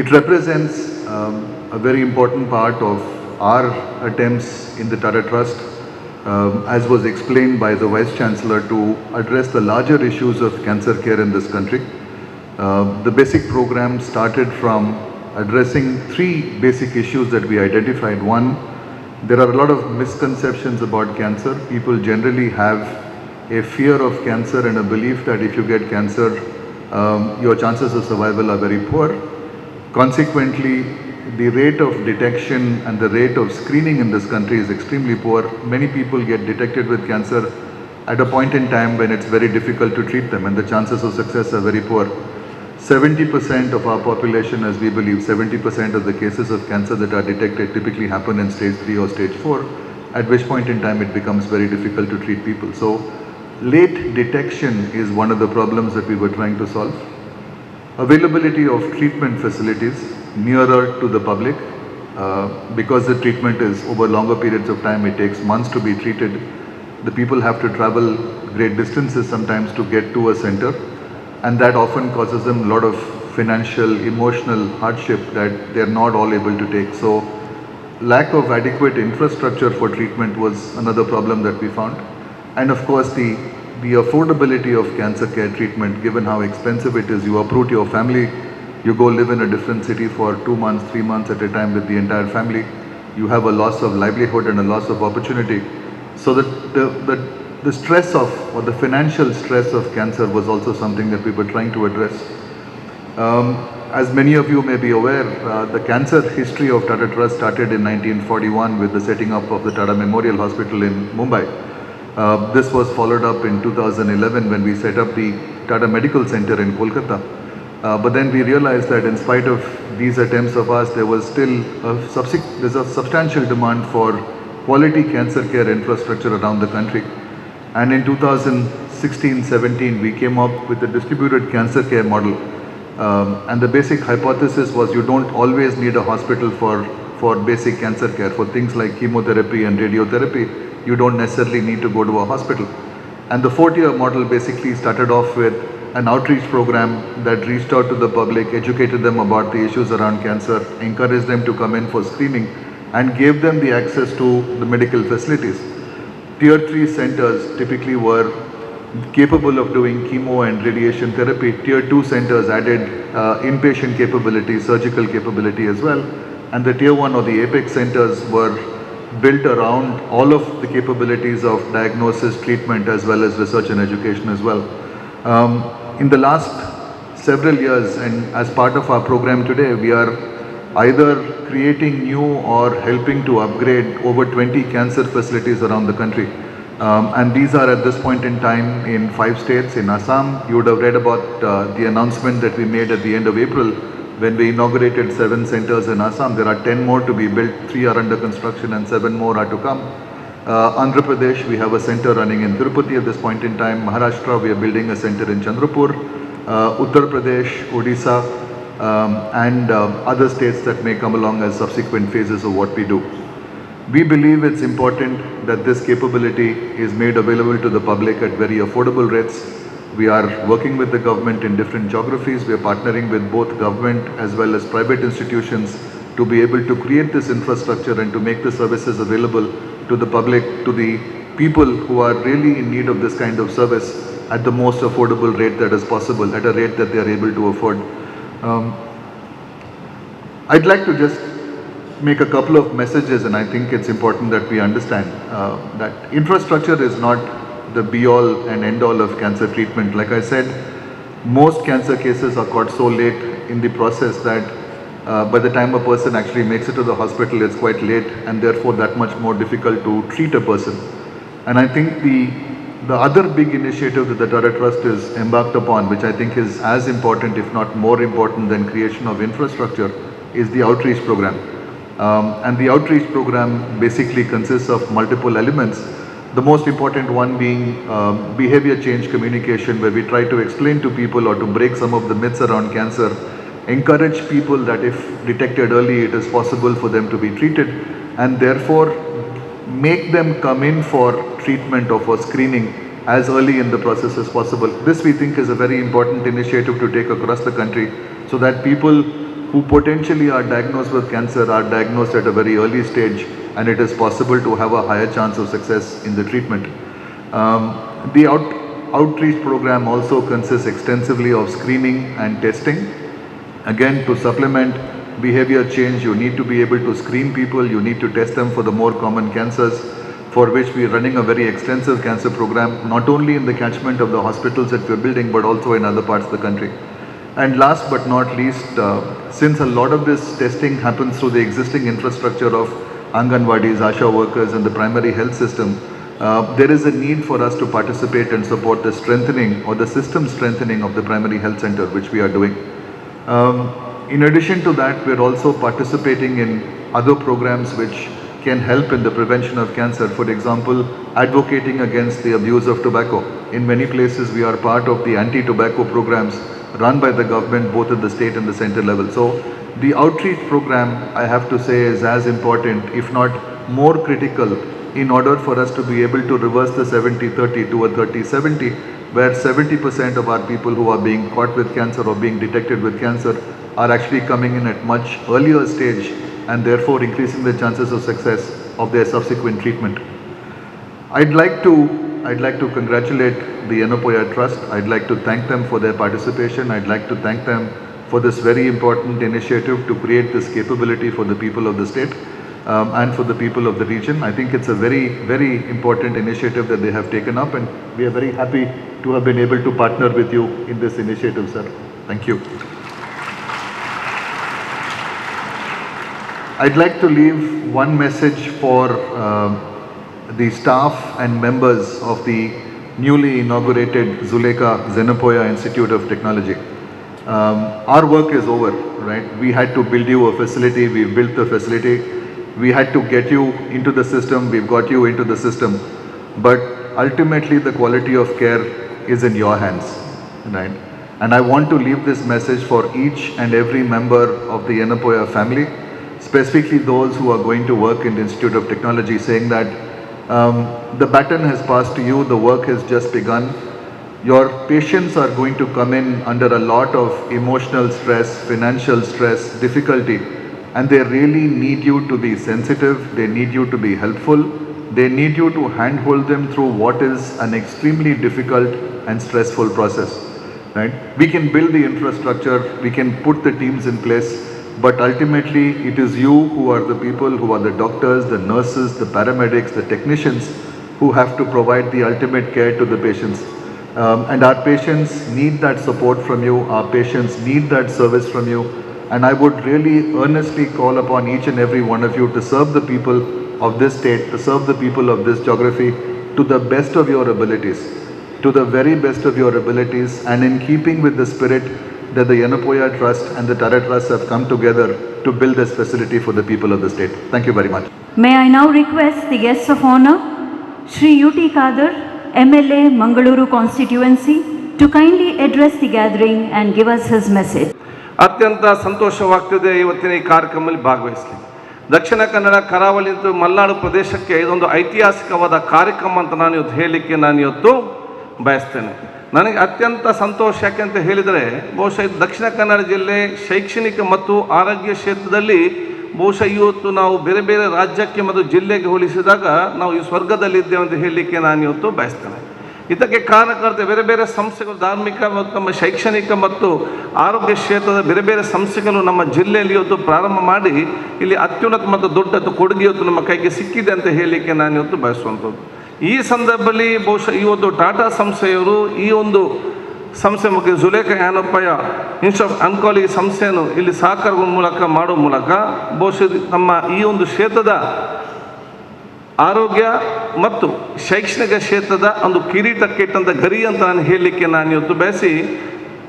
It represents a very important part of our attempts in the Tata Trust, as was explained by the Vice Chancellor, to address the larger issues of cancer care in this country. The basic program started from addressing three basic issues that we identified. One, there are a lot of misconceptions about cancer. People generally have a fear of cancer and a belief that if you get cancer, your chances of survival are very poor. Consequently, the rate of detection and the rate of screening in this country is extremely poor. Many people get detected with cancer at a point in time when it's very difficult to treat them, and the chances of success are very poor. 70% of our population, as we believe, 70% of the cases of cancer that are detected typically happen in stage 3 or stage 4, at which point in time it becomes very difficult to treat people. So late detection is one of the problems that we were trying to solve. Availability of treatment facilities nearer to the public, because the treatment is over longer periods of time, it takes months to be treated. The people have to travel great distances sometimes to get to a center, and that often causes them a lot of financial, emotional hardship that they're not all able to take. So lack of adequate infrastructure for treatment was another problem that we found. And of course, the affordability of cancer care treatment, given how expensive it is. You uproot your family, you go live in a different city for 2 months, 3 months at a time with the entire family. You have a loss of livelihood and a loss of opportunity. So that the stress of, or the financial stress of cancer was also something that we were trying to address. As many of you may be aware, the cancer history of Tata Trust started in 1941 with the setting up of the Tata Memorial Hospital in Mumbai. This was followed up in 2011 when we set up the Tata Medical Center in Kolkata. But then we realized that in spite of these attempts of ours, there was still there's a substantial demand for quality cancer care infrastructure around the country. And in 2016-17, we came up with a distributed cancer care model. And the basic hypothesis was you don't always need a hospital for basic cancer care. For things like chemotherapy and radiotherapy, you don't necessarily need to go to a hospital. And the 4-tier model basically started off with an outreach program that reached out to the public, educated them about the issues around cancer, encouraged them to come in for screening, and gave them the access to the medical facilities. Tier 3 centers typically were capable of doing chemo and radiation therapy. Tier 2 centers added inpatient capability, surgical capability as well. And the Tier 1 or the apex centers were built around all of the capabilities of diagnosis, treatment, as well as research and education as well. In the last several years, and as part of our program today, we are either creating new or helping to upgrade over 20 cancer facilities around the country. And these are at this point in time in 5 states. In Assam, you would have read about the announcement that we made at the end of April when we inaugurated 7 centers in Assam. There are 10 more to be built, 3 are under construction and 7 more are to come. Andhra Pradesh, we have a center running in Tirupati at this point in time. Maharashtra, we are building a center in Chandrapur. Uttar Pradesh, Odisha, and other states that may come along as subsequent phases of what we do. We believe it's important that this capability is made available to the public at very affordable rates. We are working with the government in different geographies. We are partnering with both government as well as private institutions to be able to create this infrastructure and to make the services available to the public, to the people who are really in need of this kind of service at the most affordable rate that is possible, at a rate that they are able to afford. I'd like to just make a couple of messages, and I think it's important that we understand that infrastructure is not the be-all and end-all of cancer treatment. Like I said, most cancer cases are caught so late in the process that by the time a person actually makes it to the hospital, it's quite late, and therefore that much more difficult to treat a person. And I think the other big initiative that the Tata Trust is embarked upon, which I think is as important, if not more important than creation of infrastructure, is the outreach program. And the outreach program basically consists of multiple elements. The most important one being behavior change communication, where we try to explain to people or to break some of the myths around cancer, encourage people that if detected early, it is possible for them to be treated, and therefore make them come in for treatment or for screening as early in the process as possible. This, we think, is a very important initiative to take across the country, so that people who potentially are diagnosed with cancer are diagnosed at a very early stage, and it is possible to have a higher chance of success in the treatment. The outreach program also consists extensively of screening and testing. Again, to supplement behavior change, you need to be able to screen people, you need to test them for the more common cancers, for which we are running a very extensive cancer program, not only in the catchment of the hospitals that we are building, but also in other parts of the country. And last but not least, since a lot of this testing happens through the existing infrastructure of Anganwadis, Asha workers and the primary health system, there is a need for us to participate and support the strengthening or the system strengthening of the primary health center, which we are doing. In addition to that, we are also participating in other programs which can help in the prevention of cancer. For example, advocating against the abuse of tobacco. In many places, we are part of the anti-tobacco programs run by the government, both at the state and the center level. So the outreach program, I have to say, is as important, if not more critical, in order for us to be able to reverse the 70-30 to a 30-70, where 70% of our people who are being caught with cancer or being detected with cancer are actually coming in at much earlier stage, and therefore increasing the chances of success of their subsequent treatment. I'd like to congratulate the Yenepoya Trust. I'd like to thank them for their participation. I'd like to thank them for this very important initiative to create this capability for the people of the state and for the people of the region. I think it's a very, very important initiative that they have taken up, and we are very happy to have been able to partner with you in this initiative, sir. Thank you. I'd like to leave one message for the staff and members of the newly inaugurated ZULEKHA Yenepoya Institute of Technology. Our work is over, right? We had to build you a facility, we built the facility. We had to get you into the system, we've got you into the system. But ultimately the quality of care is in your hands, right? And I want to leave this message for each and every member of the Yenepoya family, specifically those who are going to work in the Institute of Technology, saying that the baton has passed to you, the work has just begun. Your patients are going to come in under a lot of emotional stress, financial stress, difficulty, and they really need you to be sensitive, they need you to be helpful, they need you to handhold them through what is an extremely difficult and stressful process, right? We can build the infrastructure, we can put the teams in place, but ultimately it is you who are the people, who are the doctors, the nurses, the paramedics, the technicians who have to provide the ultimate care to the patients. And our patients need that support from you, our patients need that service from you, and I would really earnestly call upon each and every one of you to serve the people of this state, to serve the people of this geography to the best of your abilities, to the very best of your abilities, and in keeping with the spirit that the Yenepoya Trust and the Tata Trust have come together to build this facility for the people of the state. Thank you very much. May I now request the guests of honor, Shri UT Kadar, MLA Mangaluru constituency, to kindly address the gathering and give us his message. ಅತ್ಯಂತ ಸಂತೋಷವಾಗ್ತಿದೆ ಇವತ್ತಿನ ಈ ಕಾರ್ಯಕ್ರಮದಲ್ಲಿ ಭಾಗವಹಿಸಲಿ. ದಕ್ಷಿಣ ಕನ್ನಡ ಕರಾವಳಿ ಮತ್ತು ಮಲೆನಾಡು ಪ್ರದೇಶಕ್ಕೆ ಇದೊಂದು ಐತಿಹಾಸಿಕವಾದ ಕಾರ್ಯಕ್ರಮ ಅಂತ ನಾನು ಇವತ್ತು ಹೇಳಲಿಕ್ಕೆ ಇವತ್ತು ಬಯಸ್ತೇನೆ. ನನಗೆ ಅತ್ಯಂತ ಸಂತೋಷ ಯಾಕೆ ಅಂತ ಹೇಳಿದರೆ, ಬಹುಶಃ ದಕ್ಷಿಣ ಕನ್ನಡ ಜಿಲ್ಲೆ ಶೈಕ್ಷಣಿಕ ಮತ್ತು ಆರೋಗ್ಯ ಕ್ಷೇತ್ರದಲ್ಲಿ ಬಹುಶಃ ಇವತ್ತು ನಾವು ಬೇರೆ ಬೇರೆ ರಾಜ್ಯಕ್ಕೆ ಮತ್ತು ಜಿಲ್ಲೆಗೆ ಹೋಲಿಸಿದಾಗ ನಾವು ಈ ಸ್ವರ್ಗದಲ್ಲಿದ್ದೇವೆ ಅಂತ ಹೇಳಲಿಕ್ಕೆ ಇವತ್ತು ಬಯಸ್ತೇನೆ. ಇದಕ್ಕೆ ಕಾರಣಕರ್ತ ಬೇರೆ ಬೇರೆ ಸಂಸ್ಥೆಗಳು, ಧಾರ್ಮಿಕ ಮತ್ತು ನಮ್ಮ ಶೈಕ್ಷಣಿಕ ಮತ್ತು ಆರೋಗ್ಯ ಕ್ಷೇತ್ರದ ಬೇರೆ ಬೇರೆ ಸಂಸ್ಥೆಗಳು ನಮ್ಮ ಜಿಲ್ಲೆಯಲ್ಲಿ ಇವತ್ತು ಪ್ರಾರಂಭ ಮಾಡಿ ಇಲ್ಲಿ ಅತ್ಯುನ್ನತ ಮತ್ತು ದೊಡ್ಡ ಕೊಡುಗೆ ಇವತ್ತು ನಮ್ಮ ಕೈಗೆ ಸಿಕ್ಕಿದೆ ಅಂತ ಹೇಳಲಿಕ್ಕೆ ನಾನು ಇವತ್ತು ಬಯಸುವಂಥದ್ದು. ಈ ಸಂದರ್ಭದಲ್ಲಿ ಬಹುಶಃ ಇವತ್ತು ಟಾಟಾ ಸಂಸ್ಥೆಯವರು ಈ ಒಂದು ಸಂಸ್ಥೆ ಮುಖ್ಯ ZULEKHAಯೆನೆಪೋಯ ಇನ್ಸ್ಟಿಟ್ಯೂಟ್ ಆಫ್ ಆಂಕಾಲಜಿ ಸಂಸ್ಥೆಯನ್ನು ಇಲ್ಲಿ ಸಹಕಾರದ ಮೂಲಕ ಮಾಡುವ ಮೂಲಕ ಬಹುಶಃ ನಮ್ಮ ಈ ಒಂದು ಕ್ಷೇತ್ರದ ಆರೋಗ್ಯ ಮತ್ತು ಶೈಕ್ಷಣಿಕ ಕ್ಷೇತ್ರದ ಒಂದು ಕಿರೀಟಕ್ಕೆ ಇಟ್ಟಂಥ ಗರಿ ಅಂತ ನಾನು ಹೇಳಲಿಕ್ಕೆ ನಾನು ಇವತ್ತು ಬಯಸಿ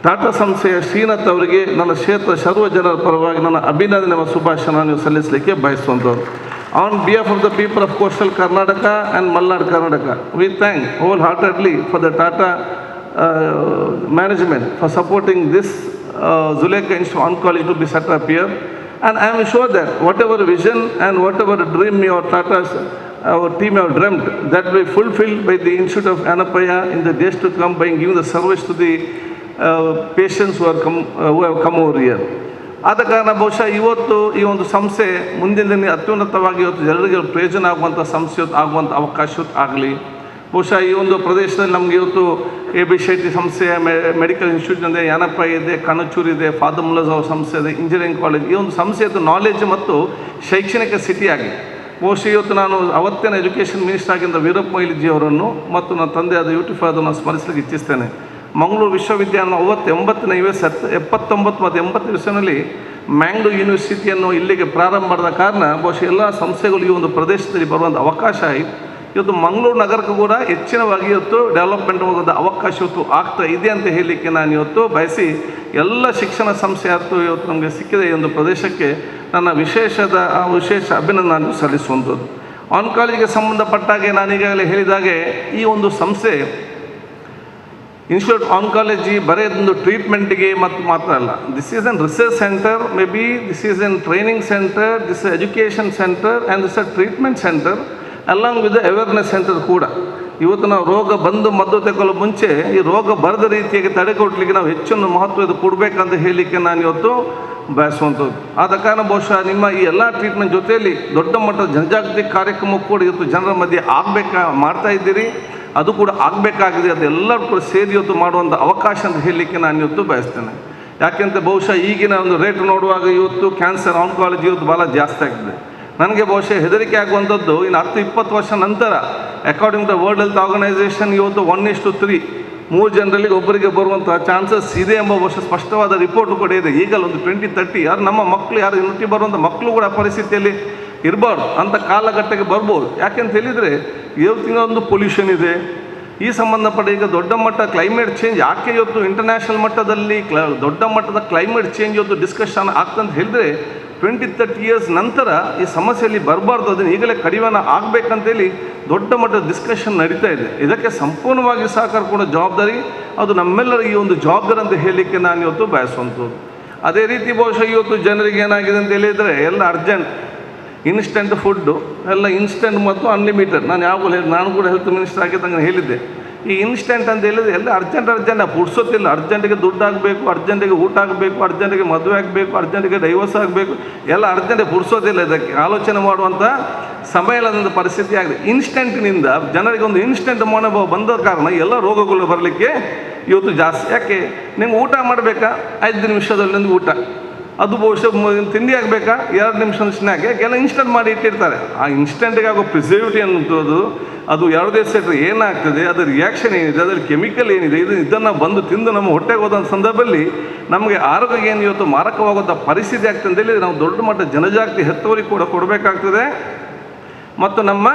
ಟಾಟಾ ಸಂಸ್ಥೆಯ ಶ್ರೀನಾಥ್ ಅವರಿಗೆ ನನ್ನ ಕ್ಷೇತ್ರದ ಸರ್ವ ಜನರ ಪರವಾಗಿ ನನ್ನ ಅಭಿನಂದನೆ ಮತ್ತು ಶುಭಾಶಯ ನಾನು ಸಲ್ಲಿಸಲಿಕ್ಕೆ ಬಯಸುವಂಥದ್ದು. On behalf of the people of coastal Karnataka and Malnad Karnataka, we thank wholeheartedly for the Tata management for supporting this ZULEKHA Institute of Oncology to be set up here, and I am sure that whatever vision and whatever dream your Tata's our team have dreamt, that will be fulfilled by the Institute of Yenepoya in the days to come by giving the service to the patients who have come over here. ಆದ ಕಾರಣ ಬಹುಶಃ ಇವತ್ತು ಈ ಒಂದು ಸಂಸ್ಥೆ ಮುಂದಿನ ದಿನ ಅತ್ಯುನ್ನತವಾಗಿ ಇವತ್ತು ಜನರಿಗೆ ಪ್ರಯೋಜನ ಆಗುವಂಥ ಸಂಸ್ಥೆ ಆಗುವಂಥ ಅವಕಾಶ ಆಗಲಿ. ಬಹುಶಃ ಈ ಒಂದು ಪ್ರದೇಶದಲ್ಲಿ ನಮಗೆ ಇವತ್ತು AB ಶೆಟ್ಟಿ ಸಂಸ್ಥೆಯ ಮೆಡಿಕಲ್ ಇನ್ಸ್ಟಿಟ್ಯೂಟ್ ಇದೆ, ಯೆನೆಪೋಯ ಇದೆ, ಕಣಚೂರು ಇದೆ, ಫಾದರ್ ಮುಲ್ಲರ್ಸ್ ಅವರ ಸಂಸ್ಥೆ ಇದೆ, ಇಂಜಿನಿಯರಿಂಗ್ ಕಾಲೇಜ್, ಈ ಒಂದು ಸಂಸ್ಥೆಯದ್ದು ನಾಲೆಜ್ ಮತ್ತು ಶೈಕ್ಷಣಿಕ ಸಿಟಿ ಆಗಿದೆ. ಬಹುಶಃ ಇವತ್ತು ನಾನು ಅವತ್ತಿನ ಎಜುಕೇಷನ್ ಮಿನಿಸ್ಟರ್ ಆಗಿದ್ದ ವೀರಪ್ಪ ಮೊಯ್ಲಿ ಅವರನ್ನು ಮತ್ತು ನನ್ನ ತಂದೆಯಾದ ಯೂಟಿಫಾದನ್ನು ಸ್ಮರಿಸಲಿಕ್ಕೆ ಇಚ್ಛಿಸ್ತೇನೆ. ಮಂಗಳೂರು ವಿಶ್ವವಿದ್ಯಾಲಯ 79 ಮತ್ತು 80 ಇಸವಿಯಲ್ಲಿ ಮ್ಯಾಂಗ್ಳೂರ್ ಯೂನಿವರ್ಸಿಟಿಯನ್ನು ಇಲ್ಲಿಗೆ ಪ್ರಾರಂಭ ಮಾಡಿದ ಕಾರಣ ಬಹುಶಃ ಎಲ್ಲ ಸಂಸ್ಥೆಗಳು ಈ ಒಂದು ಪ್ರದೇಶದಲ್ಲಿ ಬರುವಂಥ ಅವಕಾಶ ಆಯಿತು. ಇವತ್ತು ಮಂಗಳೂರು ನಗರಕ್ಕೂ ಕೂಡ ಹೆಚ್ಚಿನವಾಗಿ ಇವತ್ತು ಡೆವಲಪ್ಮೆಂಟ್ ಹೋಗೋದ ಅವಕಾಶ ಇವತ್ತು ಆಗ್ತಾ ಇದೆ ಅಂತ ಹೇಳಲಿಕ್ಕೆ ನಾನು ಇವತ್ತು ಬಯಸಿ ಎಲ್ಲ ಶಿಕ್ಷಣ ಸಂಸ್ಥೆ ಇವತ್ತು ನಮಗೆ ಸಿಕ್ಕಿದ ಈ ಒಂದು ಪ್ರದೇಶಕ್ಕೆ ನನ್ನ ವಿಶೇಷ ಅಭಿನಂದನೆ ನಾನು ಸಲ್ಲಿಸುವಂಥದ್ದು. ಆನ್ಕಾಲಜಿಗೆ ಸಂಬಂಧಪಟ್ಟಾಗೆ ನಾನೀಗಾಗಲೇ ಹೇಳಿದಾಗೆ ಈ ಒಂದು ಸಂಸ್ಥೆ ಇನ್ಸ್ಟಿಟ್ಯೂಟ್ ಆನ್ಕಾಲಜಿ ಬರೀ ಒಂದು ಟ್ರೀಟ್ಮೆಂಟಿಗೆ ಮತ್ತು ಮಾತ್ರ ಅಲ್ಲ, this is N research centre, may be this is N training centre, this education centre and this a treatment centre along with the awareness centre ಕೂಡ. ಇವತ್ತು ನಾವು ರೋಗ ಬಂದು ಮದ್ದು ತೆಗೊಳ್ಳೋ ಮುಂಚೆ ಈ ರೋಗ ಬರದ ರೀತಿಯಾಗಿ ತಡೆಗಟ್ಟಲಿಕ್ಕೆ ನಾವು ಹೆಚ್ಚಿನ ಮಹತ್ವ ಕೊಡಬೇಕಂತ ಹೇಳಲಿಕ್ಕೆ ನಾನು ಇವತ್ತು ಬಯಸುವಂಥದ್ದು. ಆದ ಕಾರಣ ಬಹುಶಃ ನಿಮ್ಮ ಈ ಎಲ್ಲ ಟ್ರೀಟ್ಮೆಂಟ್ ಜೊತೆಯಲ್ಲಿ ದೊಡ್ಡ ಮಟ್ಟದ ಜನಜಾಗೃತಿ ಕಾರ್ಯಕ್ರಮ ಕೂಡ ಇವತ್ತು ಜನರ ಮಧ್ಯೆ ಮಾಡ್ತಾ ಇದ್ದೀರಿ, ಅದು ಕೂಡ ಆಗಬೇಕಾಗಿದೆ. ಅದೆಲ್ಲರೂ ಕೂಡ ಸೇರಿ ಇವತ್ತು ಮಾಡುವಂಥ ಅವಕಾಶ ಅಂತ ಹೇಳಲಿಕ್ಕೆ ನಾನು ಇವತ್ತು ಬಯಸ್ತೇನೆ. ಯಾಕೆಂದರೆ ಬಹುಶಃ ಈಗಿನ ಒಂದು ರೇಟ್ ನೋಡುವಾಗ ಇವತ್ತು ಕ್ಯಾನ್ಸರ್ ಆನ್ಕಾಲಜಿ ಇವತ್ತು ಭಾಳ ಜಾಸ್ತಿ ಆಗಿದೆ. ನನಗೆ ಬಹುಶಃ ಹೆದರಿಕೆ ಆಗುವಂಥದ್ದು ಇನ್ನು 10-20 ವರ್ಷ ನಂತರ according to World Health Organization ಇವತ್ತು 1:3 3 ಜನರಲ್ಲಿ ಒಬ್ಬರಿಗೆ ಬರುವಂಥ ಚಾನ್ಸಸ್ ಇದೆ ಎಂಬ ಬಹುಶಃ ಸ್ಪಷ್ಟವಾದ ರಿಪೋರ್ಟ್ ಕೂಡ ಇದೆ. ಈಗಲೂ ಒಂದು 2030 ಯಾರು ನಮ್ಮ ಮಕ್ಕಳು ಯಾರು ಹುಟ್ಟಿ ಬರುವಂಥ ಮಕ್ಕಳು ಕೂಡ ಪರಿಸ್ಥಿತಿಯಲ್ಲಿ ಇರಬಾರ್ದು ಅಂತ ಕಾಲಘಟ್ಟಕ್ಕೆ ಬರ್ಬೋದು. ಯಾಕೆಂತ ಹೇಳಿದರೆ ಇವತ್ತಿನ ಒಂದು ಪೊಲ್ಯೂಷನ್ ಇದೆ, ಈ ಸಂಬಂಧಪಟ್ಟ ಈಗ ದೊಡ್ಡ ಮಟ್ಟ ಕ್ಲೈಮೇಟ್ ಚೇಂಜ್ ಯಾಕೆ ಇವತ್ತು ಇಂಟರ್ನ್ಯಾಷನಲ್ ಮಟ್ಟದಲ್ಲಿ ದೊಡ್ಡ ಮಟ್ಟದ ಕ್ಲೈಮೇಟ್ ಚೇಂಜ್ ಇವತ್ತು ಡಿಸ್ಕಷನ್ ಆಗ್ತಂತ ಹೇಳಿದರೆ 20-30 ಇಯರ್ಸ್ ನಂತರ ಈ ಸಮಸ್ಯೆಯಲ್ಲಿ ಬರಬಾರ್ದು, ಅದನ್ನು ಈಗಲೇ ಕಡಿವಾಣ ಆಗಬೇಕಂತೇಳಿ ದೊಡ್ಡ ಮಟ್ಟದ ಡಿಸ್ಕಷನ್ ನಡೀತಾ ಇದೆ. ಇದಕ್ಕೆ ಸಂಪೂರ್ಣವಾಗಿ ಸಹಕಾರ ಕೊಡೋ ಜವಾಬ್ದಾರಿ ಅದು ನಮ್ಮೆಲ್ಲರ ಈ ಒಂದು ಜವಾಬ್ದಾರಿ ಅಂತ ಹೇಳಲಿಕ್ಕೆ ನಾನು ಇವತ್ತು ಬಯಸುವಂಥದ್ದು. ಅದೇ ರೀತಿ ಬಹುಶಃ ಇವತ್ತು ಜನರಿಗೆ ಏನಾಗಿದೆ ಅಂತ ಹೇಳಿದರೆ ಎಲ್ಲ ಅರ್ಜೆಂಟ್ ಇನ್ಸ್ಟೆಂಟ್ ಫುಡ್ಡು ಎಲ್ಲ ಇನ್ಸ್ಟೆಂಟ್ ಮತ್ತು ಅನ್ಲಿಮಿಟೆಡ್. ನಾನು ಕೂಡ ಹೆಲ್ತ್ ಮಿನಿಸ್ಟರ್ ಆಗಿದ್ದಂಗೆ ಹೇಳಿದ್ದೆ, ಈ ಇನ್ಸ್ಟೆಂಟ್ ಅಂತ ಹೇಳಿದರೆ ಎಲ್ಲ ಅರ್ಜೆಂಟ್ ಪುಡ್ಸೋತಿಲ್ಲ. ಅರ್ಜೆಂಟಿಗೆ ದುಡ್ಡು ಆಗಬೇಕು, ಅರ್ಜೆಂಟಿಗೆ ಊಟ ಆಗಬೇಕು, ಅರ್ಜೆಂಟಿಗೆ ಮದುವೆ ಆಗಬೇಕು, ಅರ್ಜೆಂಟಿಗೆ ಡೈವರ್ಸ್ ಆಗಬೇಕು, ಎಲ್ಲ ಅರ್ಜೆಂಟಿಗೆ ಪುಡ್ಸೋದಿಲ್ಲ. ಇದಕ್ಕೆ ಆಲೋಚನೆ ಮಾಡುವಂಥ ಸಮಯ ಇಲ್ಲದಂಥ ಪರಿಸ್ಥಿತಿ ಆಗಿದೆ. ಇನ್ಸ್ಟೆಂಟ್ನಿಂದ ಜನರಿಗೆ ಒಂದು ಇನ್ಸ್ಟೆಂಟ್ ಮನೋಭಾವ ಬಂದ ಕಾರಣ ಎಲ್ಲ ರೋಗಗಳು ಬರಲಿಕ್ಕೆ ಇವತ್ತು ಜಾಸ್ತಿ. ಯಾಕೆ ನಿಮ್ಗೆ ಊಟ ಮಾಡಬೇಕಾ 5 ನಿಮಿಷದಲ್ಲಿ ಒಂದು ಊಟ, ಅದು ಬಹುಶಃ ತಿಂಡಿ ಆಗಬೇಕಾ 2 ನಿಮಿಷದ ಸ್ನ್ಯಾಕ್, ಯಾಕೆಲ್ಲ ಇನ್ಸ್ಟೆಂಟ್ ಮಾಡಿ ಇಟ್ಟಿರ್ತಾರೆ. ಆ ಇನ್ಸ್ಟೆಂಟಿಗೆ ಆಗೋ ಪ್ರಿಸರ್ವೇಟಿವ್ ಅನ್ನೋದು ಅದು ಯಾವುದೇ ಸೆಟ್ರೆ ಏನಾಗ್ತದೆ, ಅದರ ರಿಯಾಕ್ಷನ್ ಏನಿದೆ, ಅದರಲ್ಲಿ ಕೆಮಿಕಲ್ ಏನಿದೆ, ಇದನ್ನು ಬಂದು ತಿಂದು ನಮ್ಮ ಹೊಟ್ಟೆಗೆ ಹೋದಂಥ ಸಂದರ್ಭದಲ್ಲಿ ನಮಗೆ ಆರೋಗ್ಯ ಏನು ಇವತ್ತು ಮಾರಕವಾಗುವಂಥ ಪರಿಸ್ಥಿತಿ ಆಗ್ತದೆ ಅಂತೇಳಿ ನಾವು ದೊಡ್ಡ ಮಟ್ಟ ಜನಜಾಗೃತಿ ಹೆತ್ತವರಿಗೆ ಕೂಡ ಕೊಡಬೇಕಾಗ್ತದೆ ಮತ್ತು ನಮ್ಮ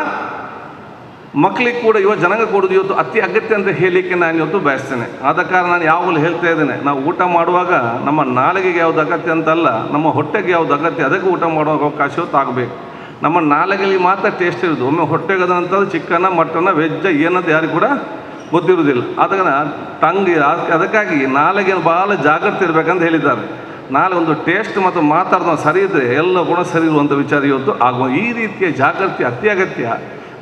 ಮಕ್ಕಳಿಗೆ ಕೂಡ ಯುವ ಜನಾಂಗ ಕೊಡೋದು ಇವತ್ತು ಅತಿ ಅಗತ್ಯ ಅಂತ ಹೇಳಲಿಕ್ಕೆ ನಾನು ಇವತ್ತು ಬಯಸ್ತೇನೆ. ಆದ ಕಾರಣ ನಾನು ಯಾವಾಗಲೂ ಹೇಳ್ತಾ ಇದ್ದೇನೆ, ನಾವು ಊಟ ಮಾಡುವಾಗ ನಮ್ಮ ನಾಲಿಗೆಗೆ ಯಾವುದು ಅಗತ್ಯ ಅಂತಲ್ಲ, ನಮ್ಮ ಹೊಟ್ಟೆಗೆ ಯಾವುದು ಅಗತ್ಯ ಅದಕ್ಕೆ ಊಟ ಮಾಡೋ ಅವಕಾಶ ಇವತ್ತು ಆಗಬೇಕು. ನಮ್ಮ ನಾಲಿಗೆಯಲ್ಲಿ ಮಾತ್ರ ಟೇಸ್ಟ್ ಇರೋದು, ಒಮ್ಮೆ ಹೊಟ್ಟೆಗೆ ಅದಂಥದ್ದು ಚಿಕನ್ನ ಮಟನ್ನ ವೆಜ್ಜ ಏನಂತ ಯಾರಿಗೂ ಕೂಡ ಗೊತ್ತಿರೋದಿಲ್ಲ. ಅದಕ್ಕೆ ಅದಕ್ಕಾಗಿ ನಾಲಿಗೆ ಭಾಳ ಜಾಗ್ರತೆ ಇರಬೇಕಂತ ಹೇಳಿದ್ದಾರೆ. ನಾಳೆ ಒಂದು ಟೇಸ್ಟ್ ಮತ್ತು ಮಾತಾಡೋದು ಸರಿ ಇದ್ದರೆ ಎಲ್ಲ ಗುಣ ಸರಿ ಇರುವಂಥ ವಿಚಾರ ಇವತ್ತು ಆಗುವ ಈ ರೀತಿಯ ಜಾಗೃತಿ ಅತಿ ಅಗತ್ಯ.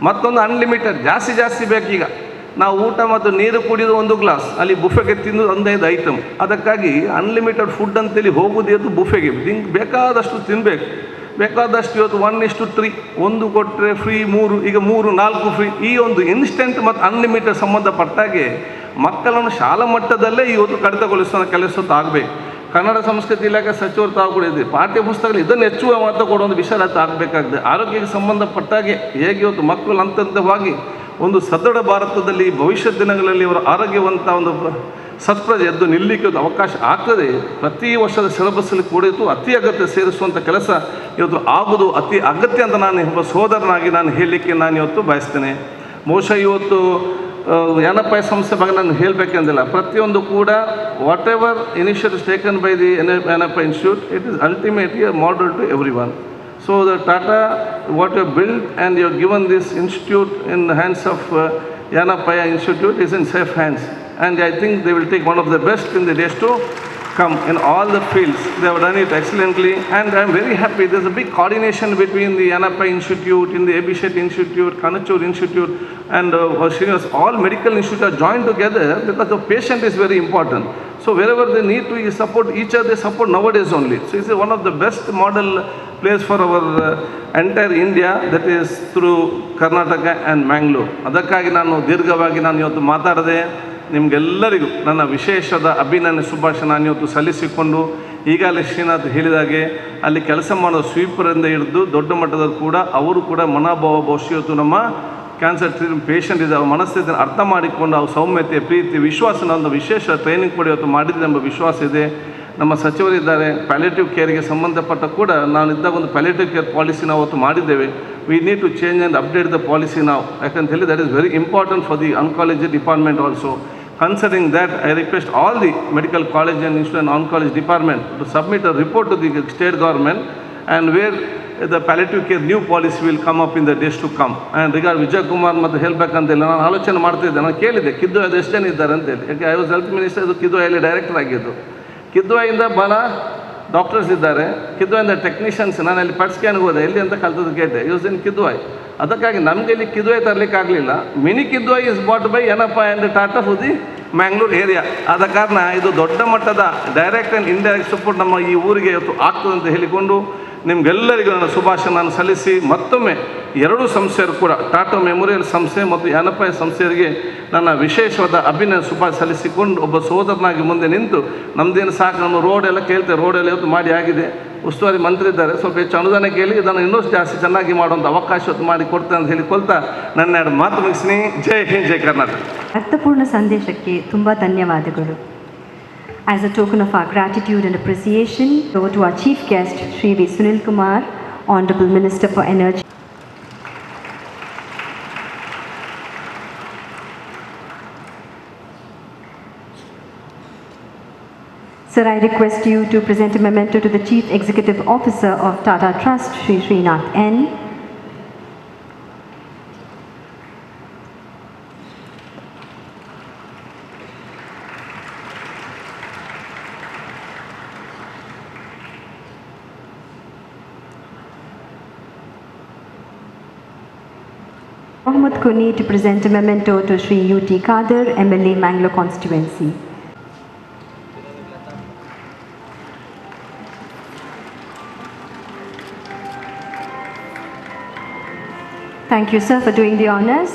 ಮತ್ತೊಂದು ಅನ್ಲಿಮಿಟೆಡ್ ಜಾಸ್ತಿ ಬೇಕೀಗ. ನಾವು ಊಟ ಮತ್ತು ನೀರು ಕುಡಿಯೋದು 1 ಗ್ಲಾಸ್, ಅಲ್ಲಿ ಬುಫೆಗೆ ತಿನ್ನೋದು 15 ಐಟಮ್. ಅದಕ್ಕಾಗಿ ಅನ್ಲಿಮಿಟೆಡ್ ಫುಡ್ ಅಂತೇಳಿ ಹೋಗೋದು ಇವತ್ತು ಬುಫೆಗೆ ಬೇಕಾದಷ್ಟು ತಿನ್ನಬೇಕು. ಬೇಕಾದಷ್ಟು ಇವತ್ತು 1:3 ಒಂದು ಕೊಟ್ಟರೆ ಫ್ರೀ 3, ಈಗ 3, 4 ಫ್ರೀ. ಈ ಒಂದು ಇನ್ಸ್ಟೆಂಟ್ ಮತ್ತು ಅನ್ಲಿಮಿಟೆಡ್ ಸಂಬಂಧಪಟ್ಟಾಗೆ ಮಕ್ಕಳನ್ನು ಶಾಲಾ ಮಟ್ಟದಲ್ಲೇ ಇವತ್ತು ಕಡಿತಗೊಳಿಸೋ ಕೆಲಸ ಆಗಬೇಕು. ಕನ್ನಡ ಸಂಸ್ಕೃತಿ ಇಲಾಖೆ ಸಚಿವರು ತಾವು ಕೂಡ ಇದೆ, ಪಾಠ್ಯ ಪುಸ್ತಕಗಳು ಇದನ್ನು ಹೆಚ್ಚು ಮಹತ್ವ ಕೊಡೋ ಒಂದು ವಿಷಯ ಆಗಬೇಕಾಗಿದೆ. ಆರೋಗ್ಯಕ್ಕೆ ಸಂಬಂಧಪಟ್ಟಾಗೆ ಹೇಗೆ ಇವತ್ತು ಮಕ್ಕಳು ಹಂತವಾಗಿ ಒಂದು ಸದೃಢ ಭಾರತದಲ್ಲಿ ಭವಿಷ್ಯದ ದಿನಗಳಲ್ಲಿ ಅವರ ಆರೋಗ್ಯವಂತ ಒಂದು ಸತ್ಪ್ರಜೆ ಎದ್ದು ನಿಲ್ಲಲಿಕ್ಕೆ ಒಂದು ಅವಕಾಶ ಆಗ್ತದೆ. ಪ್ರತಿ ವರ್ಷದ ಸಿಲೆಬಸ್ಸಲ್ಲಿ ಕೂಡ ಅತಿ ಅಗತ್ಯ ಸೇರಿಸುವಂಥ ಕೆಲಸ ಇವತ್ತು ಆಗೋದು ಅತಿ ಅಗತ್ಯ ಅಂತ ನಾನು ಒಬ್ಬ ಸೋದರನಾಗಿ ನಾನು ಹೇಳಲಿಕ್ಕೆ ನಾನು ಇವತ್ತು ಬಯಸ್ತೇನೆ. ಬಹುಶಃ ಇವತ್ತು ಯನಪಯ ಸಂಸ್ಥೆ ಬಗ್ಗೆ ನಾನು ಹೇಳಬೇಕೆಂದಿಲ್ಲ. ಪ್ರತಿಯೊಂದು ಕೂಡ whatever initiatives taken by the Yenepoya institute, it is ultimately a model to everyone. So the Tata, what you have built and you have given this institute in the hands of Yenepoya Institute is in safe hands. And I think they will take one of the best in the days to come in all the fields. They have done it excellently, and I am very happy. There is a big coordination between the Yenepoya Institute, in the Abhishet Institute, Kanachur Institute, and all medical institutes are joined together because the patient is very important. So wherever they need to support each other, they support nowadays only. So it's one of the best model place for our entire India, that is through Karnataka and Mangalore. ಅದಕ್ಕಾಗಿ ನಾನು ದೀರ್ಘವಾಗಿ ನಾನು ಇವತ್ತು ಮಾತಾಡದೆ ನಿಮಗೆಲ್ಲರಿಗೂ ನನ್ನ ವಿಶೇಷದ ಅಭಿನಂದನೆ ಶುಭಾಶಯ ನಾನು ಇವತ್ತು ಸಲ್ಲಿಸಿಕೊಂಡು, ಈಗಾಗಲೇ ಶ್ರೀನಾಥ್ ಹೇಳಿದಾಗೆ ಅಲ್ಲಿ ಕೆಲಸ ಮಾಡೋ ಸ್ವೀಪರಿಂದ ಹಿಡಿದು ದೊಡ್ಡ ಮಟ್ಟದಲ್ಲಿ ಕೂಡ ಅವರು ಕೂಡ ಮನೋಭಾವ ಬಹುಶಃ ಇವತ್ತು ನಮ್ಮ ಕ್ಯಾನ್ಸರ್ ಪೇಷಂಟ್ ಇದೆ ಅವ್ರ ಮನಸ್ಥಿತಿಯನ್ನು ಅರ್ಥ ಮಾಡಿಕೊಂಡು ಅವ್ರ ಸೌಮ್ಯತೆ, ಪ್ರೀತಿ, ವಿಶ್ವಾಸನ ಒಂದು ವಿಶೇಷ ಟ್ರೈನಿಂಗ್ ಕೂಡ ಇವತ್ತು ಮಾಡಿದ್ರೆ ಎಂಬ ವಿಶ್ವಾಸ ಇದೆ. ನಮ್ಮ ಸಚಿವರಿದ್ದಾರೆ, ಪ್ಯಾಲೇಟಿವ್ ಕೇರ್ಗೆ ಸಂಬಂಧಪಟ್ಟ ಕೂಡ ನಾನು ಇದ್ದಾಗ ಒಂದು ಪ್ಯಾಲೇಟಿವ್ ಕೇರ್ ಪಾಲಿಸಿ ನಾವು ಅವತ್ತು ಮಾಡಿದ್ದೇವೆ. We need to change and update the policy ನಾವು, ಯಾಕಂತ ಹೇಳಿ that is very important for the oncology department also. Considering that, I request all the medical college and institute and oncology department to submit a report to the state government, and where the palliative care new policy will come up in the days to come. And regard Vijay Kumar ಮತ್ತು ಹೇಳಬೇಕಂತಿಲ್ಲ, ನಾನು ಆಲೋಚನೆ ಮಾಡ್ತಿದ್ದೆ, ನಾನು ಕೇಳಿದೆ ಕಿದ್ವಾಯದ ಎಷ್ಟು ಜನ ಇದ್ದಾರೆ ಅಂತೇಳಿ. ಯಾಕೆ ಐ ವಾಸ್ ಹೆಲ್ತ್ ಮಿನಿಸ್ಟರ್, ಇದು ಕಿದ್ವಾಯಲ್ಲಿ ಡೈರೆಕ್ಟರ್ ಆಗಿದ್ದು. ಕಿದ್ವಾಯಿಂದ ಭಾಳ ಡಾಕ್ಟರ್ಸ್ ಇದ್ದಾರೆ, ಕಿದ್ವಾಯಿಂದ ಟೆಕ್ನಿಷಿಯನ್ಸ್. ನಾನು ಅಲ್ಲಿ ಪಟ್ ಸ್ಕ್ಯಾನ್ಗೆ ಹೋದೆ, ಎಲ್ಲಿ ಅಂತ ಕಲ್ತದ್ದು ಕೇಳಿದೆ, ಯೂಸ್ ಇನ್ ಕಿದ್ವಾಯ್. ಅದಕ್ಕಾಗಿ ನಮಗೆ ಇಲ್ಲಿ ಕಿದ್ವಾಯ್ ತರಲಿಕ್ಕೆ ಆಗಲಿಲ್ಲ. Mini Kidwai is bought by Yenepoya and Tata for the Mangalore area. ಆದ ಕಾರಣ ಇದು ದೊಡ್ಡ ಮಟ್ಟದ ಡೈರೆಕ್ಟ್ ಆ್ಯಂಡ್ ಇಂಡೈರೆಕ್ಟ್ ಸಪೋರ್ಟ್ ನಮ್ಮ ಈ ಊರಿಗೆ ಇವತ್ತು ಆಗ್ತದೆ ಅಂತ ಹೇಳಿಕೊಂಡು ನಿಮಗೆಲ್ಲರಿಗೂ ನನ್ನ ಶುಭಾಶಯ ನಾನು ಸಲ್ಲಿಸಿ, ಮತ್ತೊಮ್ಮೆ ಎರಡೂ ಸಂಸ್ಥೆಯರು ಕೂಡ ಟಾಟಾ ಮೆಮೋರಿಯಲ್ ಸಂಸ್ಥೆ ಮತ್ತು Yenepoya ಸಂಸ್ಥೆಯವರಿಗೆ ನನ್ನ ವಿಶೇಷವಾದ ಅಭಿನಂದನೆ ಶುಭಾಶಯ ಸಲ್ಲಿಸಿಕೊಂಡು, ಒಬ್ಬ ಸೋದರನಾಗಿ ಮುಂದೆ ನಿಂತು ನಮ್ಮದೇನು ಸಾಕು, ನಮ್ಮ ರೋಡ್ ಎಲ್ಲ ಕೇಳ್ತೇವೆ, ರೋಡೆಲ್ಲ ಇವತ್ತು ಮಾಡಿ ಆಗಿದೆ, ಉಸ್ತುವಾರಿ ಮಂತ್ರಿ ಇದ್ದಾರೆ, ಸ್ವಲ್ಪ ಹೆಚ್ಚು ಅನುದಾನ ಕೇಳಿ ಇದನ್ನು ಇನ್ನೂ ಜಾಸ್ತಿ ಚೆನ್ನಾಗಿ ಮಾಡುವಂಥ ಅವಕಾಶ ಮಾಡಿ ಕೊಡ್ತೇನೆ ಅಂತ ಹೇಳಿಕೊಳ್ತಾ ನನ್ನ ಎರಡು ಮಾತು ಮುಗಿಸ್ತೀನಿ. ಜೈ ಹಿಂದ್, ಜೈ ಕರ್ನಾಟಕ. ಅರ್ಥಪೂರ್ಣ ಸಂದೇಶಕ್ಕೆ ತುಂಬ ಧನ್ಯವಾದಗಳು. As a token of our gratitude and appreciation, go to our chief guest, Shri V. Sunil Kumar, Honorable Minister for Energy. Sir, I request you to present a memento to the Chief Executive Officer of Tata Trust, Shri Srinath N. Mohammed Kuni to present a memento to Shri U.T. Kadir, MLA Mangalore Constituency. Thank you, sir, for doing the honors.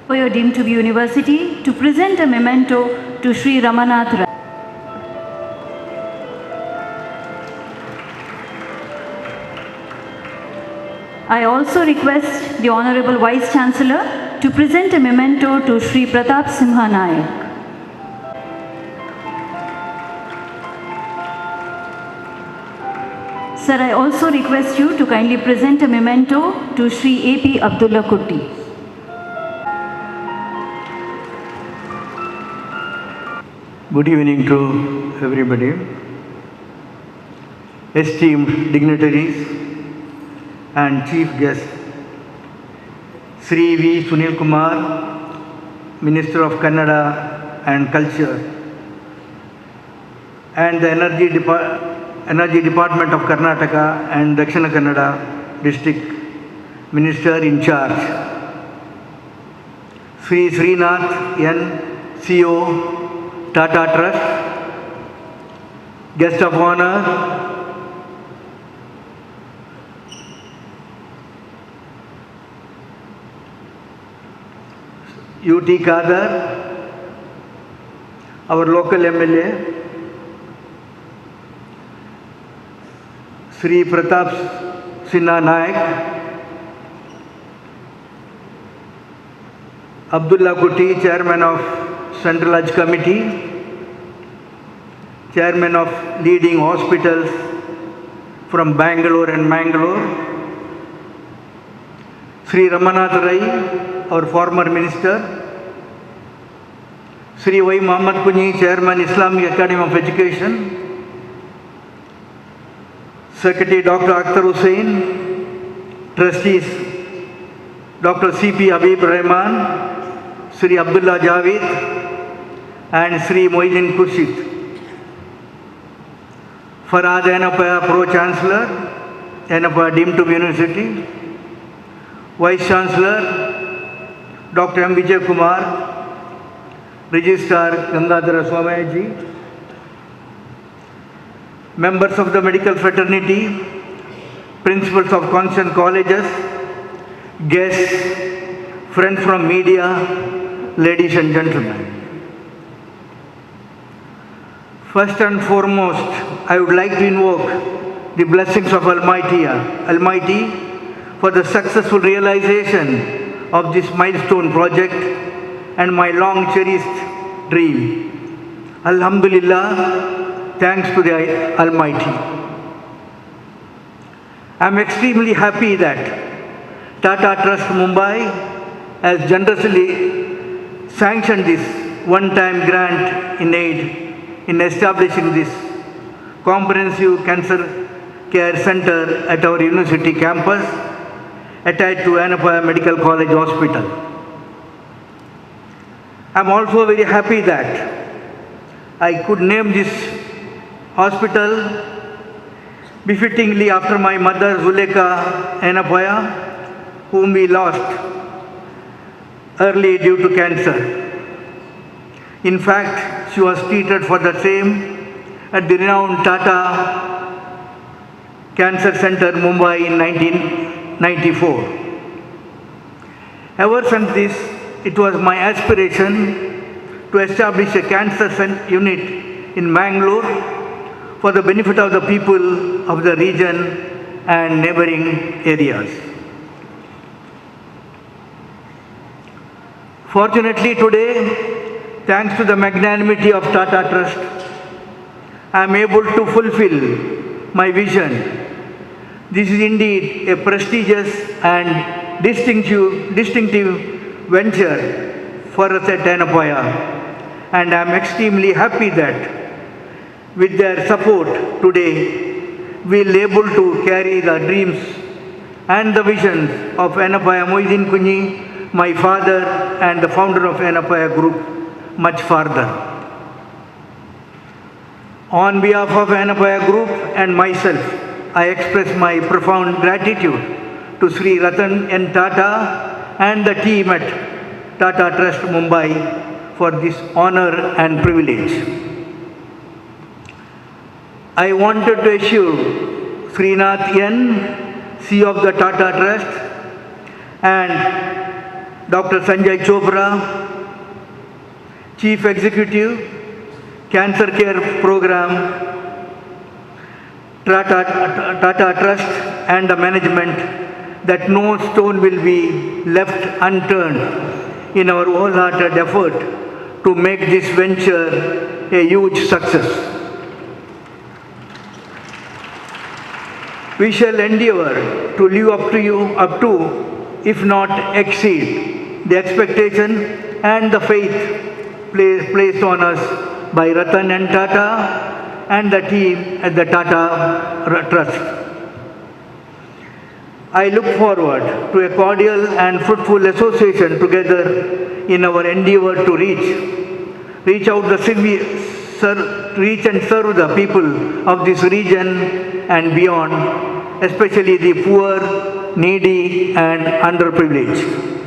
Yenepoya deemed to be university to present a memento to Shri Ramanath Rai. I also request the Honorable Vice Chancellor to present a memento to Shri Pratap Simha Nayak. Sir, I also request you to kindly present a memento to Shri A.P. Abdullah Kutti. Good evening to everybody. Esteemed dignitaries and chief guest, Sri V. Sunil Kumar, Minister of Kannada and Culture, and the Energy Department of Karnataka and Dakshina Kannada District Minister in charge, Sri Srinath N. CEO, Tata Trust, guest of honor, UT Kadar, our local MLA, Sri Pratap Sinha Naik, Abdullah Kuti, Chairman of Central Hajj Committee, Chairman of leading hospitals from Bangalore and Mangalore, Sri Ramanath Rai, our former minister, Sri Y. Muhammad Kunyi, Chairman, Islamic Academy of Education, Secretary Dr. Akhtar Hussain, Trustees Dr. C.P. Habib Rahman, Sri Abdullah Javed, and Sri Moidin Khurshid. Farhad Yenepoya, Pro-Chancellor, Yenepoya Deemed to be University, Vice Chancellor, Dr. M. Vijay Kumar, Registrar Gangadhara Swamayaji, members of the medical fraternity, principals of concerned colleges, guests, friends from media, ladies and gentlemen. First and foremost, I would like to invoke the blessings of Almighty for the successful realization of this milestone project and my long cherished dream. Alhamdulillah, thanks to the Almighty. I am extremely happy that Tata Trust Mumbai has generously sanctioned this one-time grant in aid in establishing this comprehensive cancer care center at our university campus attached to Yenepoya Medical College Hospital. I am also very happy that I could name this hospital befittingly after my mother ZULEKHAYenepoya, whom we lost early due to cancer. In fact, she was treated for the same at the renowned Tata Cancer Center, Mumbai in 1994. Ever since this, it was my aspiration to establish a cancer unit in Mangalore for the benefit of the people of the region and neighboring areas. Fortunately today, thanks to the magnanimity of Tata Trust, I am able to fulfill my vision. This is indeed a prestigious and distinctive venture for us at Yenepoya, and I am extremely happy that with their support today, we will be able to carry the dreams and the visions of Yenepoya Moidin Kunyi, my father and the founder of Yenepoya Group, much farther. On behalf of Yenepoya Group and myself, I express my profound gratitude to Sri Ratan N. Tata and the team at Tata Trust Mumbai for this honor and privilege. I wanted to assure Srinath N., CEO of the Tata Trust, and Dr. Sanjay Chopra, Chief Executive, Cancer Care Program, Tata Trust and the management, that no stone will be left unturned in our wholehearted effort to make this venture a huge success. We shall endeavor to live up to, if not exceed, the expectation and the faith placed on us by Ratan and Tata and the team at the Tata Trust. I look forward to a cordial and fruitful association together in our endeavor to reach and serve the people of this region and beyond, especially the poor, needy and underprivileged.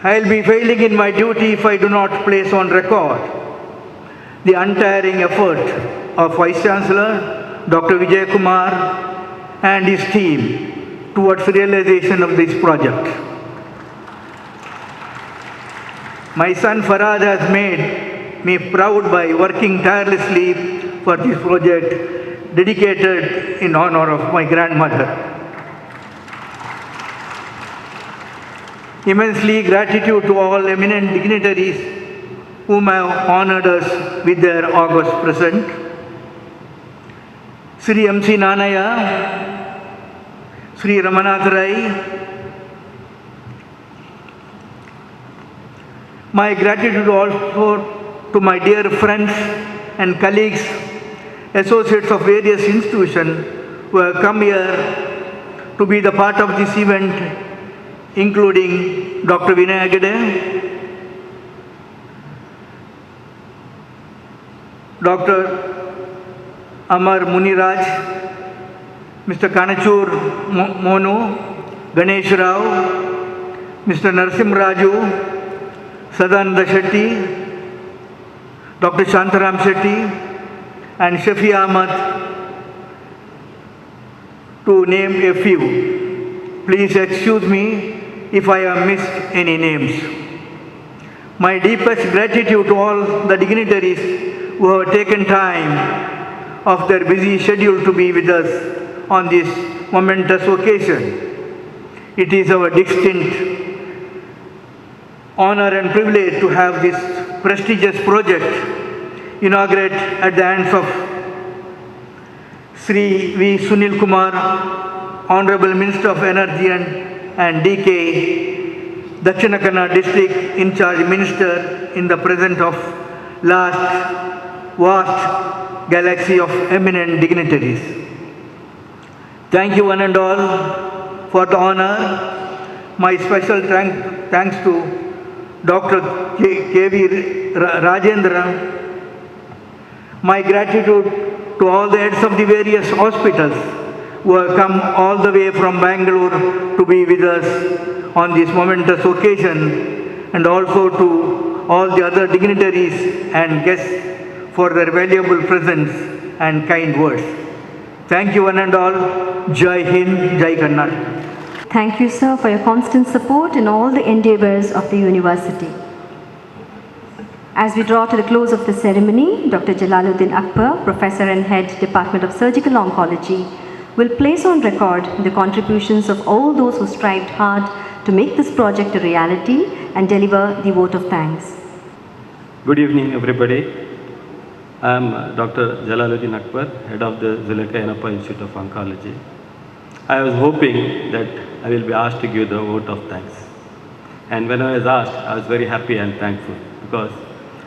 I will be failing in my duty if I do not place on record the untiring effort of Vice Chancellor Dr. Vijay Kumar and his team towards realization of this project. My son Farad has made me proud by working tirelessly for this project dedicated in honor of my grandmother. Immensely gratitude to all eminent dignitaries whom have honored us with their august presence. Sri M.C. Nanaya, Sri Ramanath Rai. My gratitude also to my dear friends and colleagues, associates of various institutions who have come here to be the part of this event, including Dr. Inaguration, Dr. Amar Muniraj, Mr. Kanachur Monu, Ganesh Rao, Mr. Narsim Raju, Sadananda Shetty, Dr. Shantaram Shetty, and Shafi Ahmad, to name a few. Please excuse me if I have missed any names. My deepest gratitude to all the dignitaries who have taken time of their busy schedule to be with us on this momentous occasion. It is our distinct honor and privilege to have this prestigious project inaugurate at the hands of Sri V. Sunil Kumar, Honorable Minister of Energy and DK, Dakshina Kannada District in charge Minister in the presence of vast galaxy of eminent dignitaries. Thank you one and all for the honor. My special thanks to Dr. K.V. Rajendra. My gratitude to all the heads of the various hospitals who have come all the way from Bangalore to be with us on this momentous occasion, and also to all the other dignitaries and guests for their valuable presence and kind words. Thank you one and all. Jai Hind, Jai Karnataka. Thank you, sir, for your constant support in all the endeavors of the university. As we draw to the close of the ceremony, Dr. Jalaluddin Akbar, Professor and Head, Department of Surgical Oncology, will place on record the contributions of all those who strived hard to make this project a reality and deliver the vote of thanks. Good evening, everybody. I am Dr. Jalaluddin Akbar, Head of the ZULEKHAYenepoya Institute of Oncology. I was hoping that I will be asked to give the vote of thanks. And when I was asked, I was very happy and thankful, because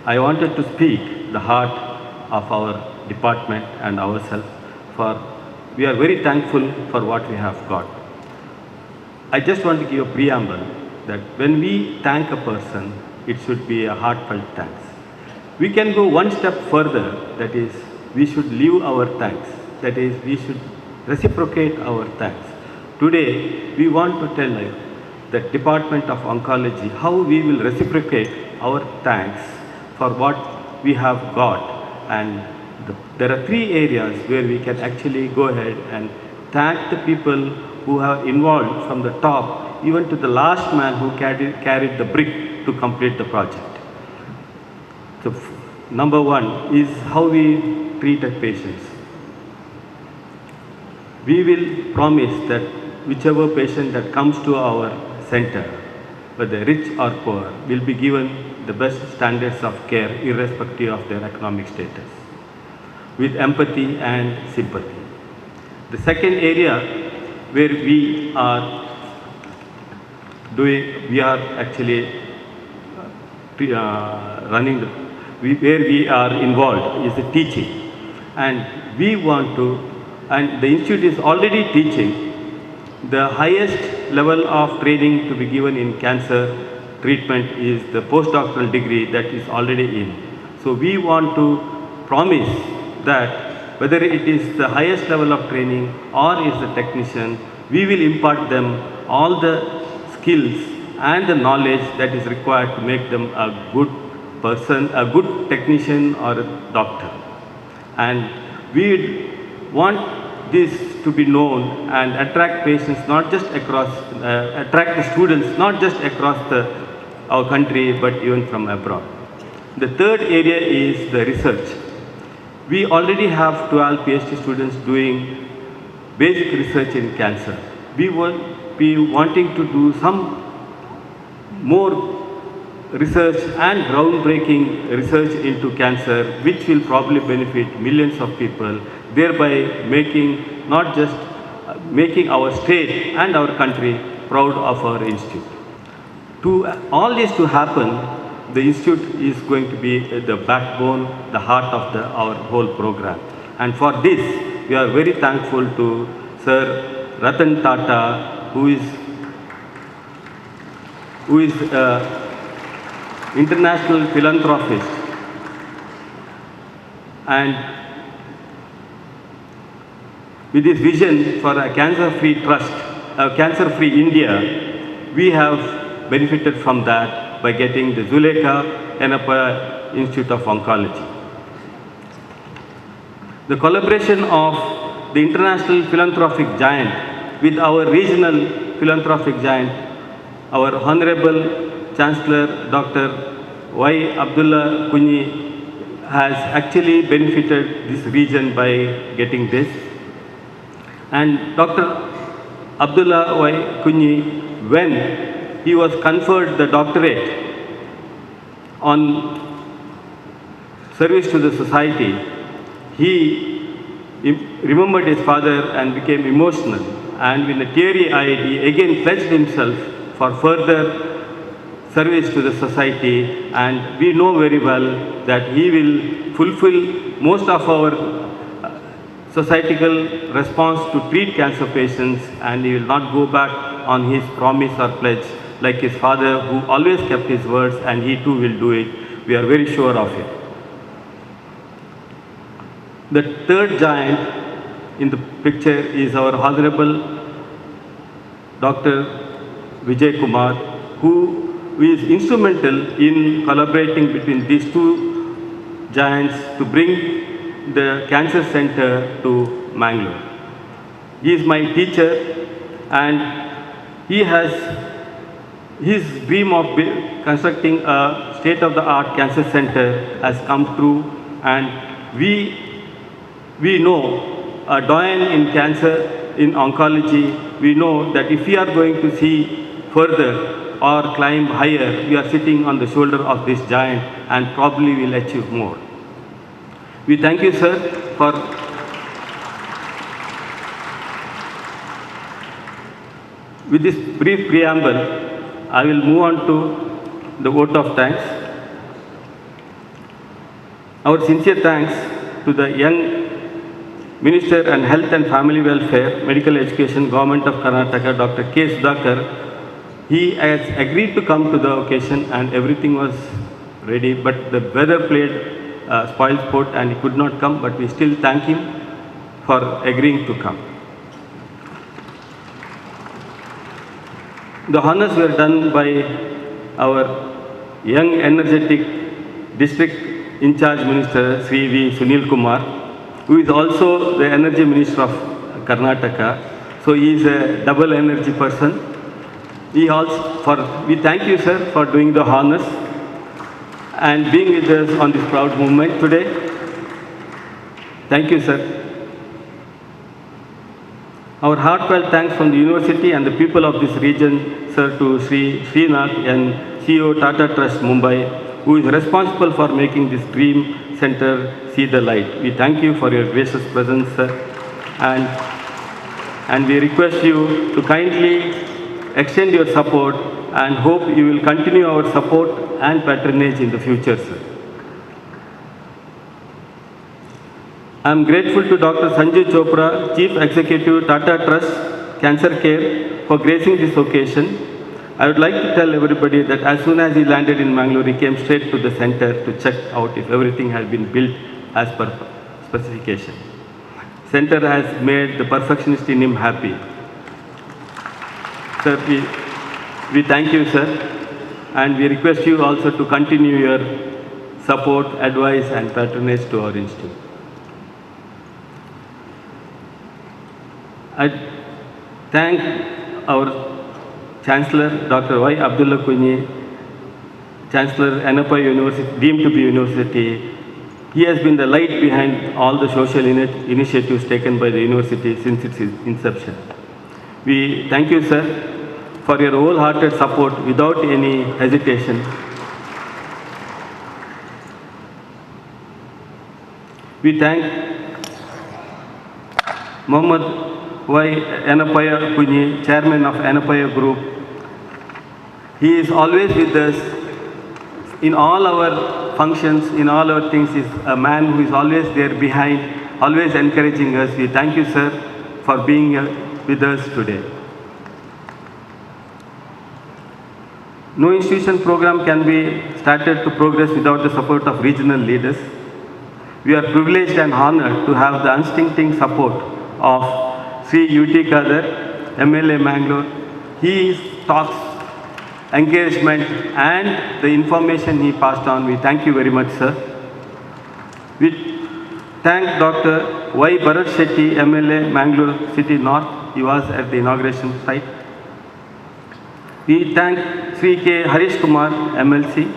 I wanted to speak the heart of our department and ourselves, for we are very thankful for what we have got. I just want to give a preamble that when we thank a person, it should be a heartfelt thanks. We can go one step further, that is, we should leave our thanks, that is, we should reciprocate our thanks. Today, we want to tell the Department of Oncology how we will reciprocate our thanks for what we have got. And there are three areas where we can actually go ahead and thank the people who have involved from the top, even to the last man who carried the brick to complete the project. So, number one is how we treated patients. We will promise that whichever patient that comes to our center, whether rich or poor, will be given the best standards of care irrespective of their economic status, with empathy and sympathy. The second area where we are where we are involved is the teaching, and we want to, and the institute is already teaching. The highest level of training to be given in cancer treatment is the postdoctoral degree that is already in. So we want to promise that whether it is the highest level of training or is the technician, we will impart them all the skills and the knowledge that is required to make them a good person, a good technician or a doctor. And we want this to be known and attract patients not just across, attract the students not just across the our country, but even from abroad. The third area is the research. We already have 12 PhD students doing basic research in cancer. We will be wanting to do some more research and groundbreaking research into cancer, which will probably benefit millions of people, thereby making not just making our state and our country proud of our institute. To all this to happen, the institute is going to be the backbone, the heart of our whole program. And for this, we are very thankful to Sir Ratan Tata, who is international philanthropist, and with his vision for a cancer-free trust, a cancer-free India, we have benefited from that by getting the ZULEKHAyenepoya Institute of Oncology. The collaboration of the international philanthropic giant with our regional philanthropic giant, our Honorable Chancellor Dr. Y. Abdullah Kunyi, has actually benefited this region by getting this. And Dr. Abdullah Y. Kunyi, when he was conferred the doctorate on service to the society, he remembered his father and became emotional. And with a teary-eyed, he again pledged himself for further service to the society, and we know very well that he will fulfill most of our societal response to treat cancer patients, and he will not go back on his promise or pledge like his father, who always kept his words, and he too will do it. We are very sure of it. The third giant in the picture is our Honorable Dr. Vijay Kumar, who is instrumental in collaborating between these two giants to bring the cancer center to Mangalore. He is my teacher, and his dream of constructing a state-of-the-art cancer center has come true, and we know a doyen in cancer, in oncology, we know that if we are going to see further or climb higher, we are sitting on the shoulder of this giant and probably will achieve more. We thank you, sir, for with this brief preamble. I will move on to the vote of thanks. Our sincere thanks to the young Minister and Health and Family Welfare, Medical Education, Government of Karnataka, Dr. K. Sudhakar. He has agreed to come to the occasion and everything was ready, but the weather played spoil sport and he could not come, but we still thank him for agreeing to come. The honors were done by our young, energetic District In Charge Minister, Sri V. Sunil Kumar, who is also the Energy Minister of Karnataka. So he is a double energy person. We thank you, sir, for doing the honors and being with us on this proud moment today. Thank you, sir. Our heartfelt thanks from the university and the people of this region, sir, to Sri Srinath and CEO Tata Trust Mumbai, who is responsible for making this dream center see the light. We thank you for your gracious presence, sir, and we request you to kindly extend your support and hope you will continue our support and patronage in the future, sir. I am grateful to Dr. Sanjay Chopra, Chief Executive, Tata Trust Cancer Care, for gracing this occasion. I would like to tell everybody that as soon as he landed in Mangalore, he came straight to the center to check out if everything has been built as per specification. Center has made the perfectionist in him happy. Sir, we thank you, sir, and we request you also to continue your support, advice and patronage to our institute. I thank our Chancellor, Dr. Y. Abdullah Kunyi, Chancellor Yenepoya University, deemed to be university. He has been the light behind all the social initiatives taken by the university since its inception. We thank you, sir, for your wholehearted support without any hesitation. We thank Muhammad Y. Yenepoya Kunyi, Chairman of Yenepoya Group. He is always with us in all our functions, in all our things. He is a man who is always there behind, always encouraging us. We thank you, sir, for being here with us today. No institution program can be started to progress without the support of regional leaders. We are privileged and honored to have the unstinting support of Sri U.T. Kadar, MLA Mangalore. His talks, encouragement and the information he passed on, we thank you very much, sir. We thank Dr. Y. Bharat Shetty, MLA Mangalore City North. He was at the inauguration site. We thank Sri K. Harish Kumar, MLC.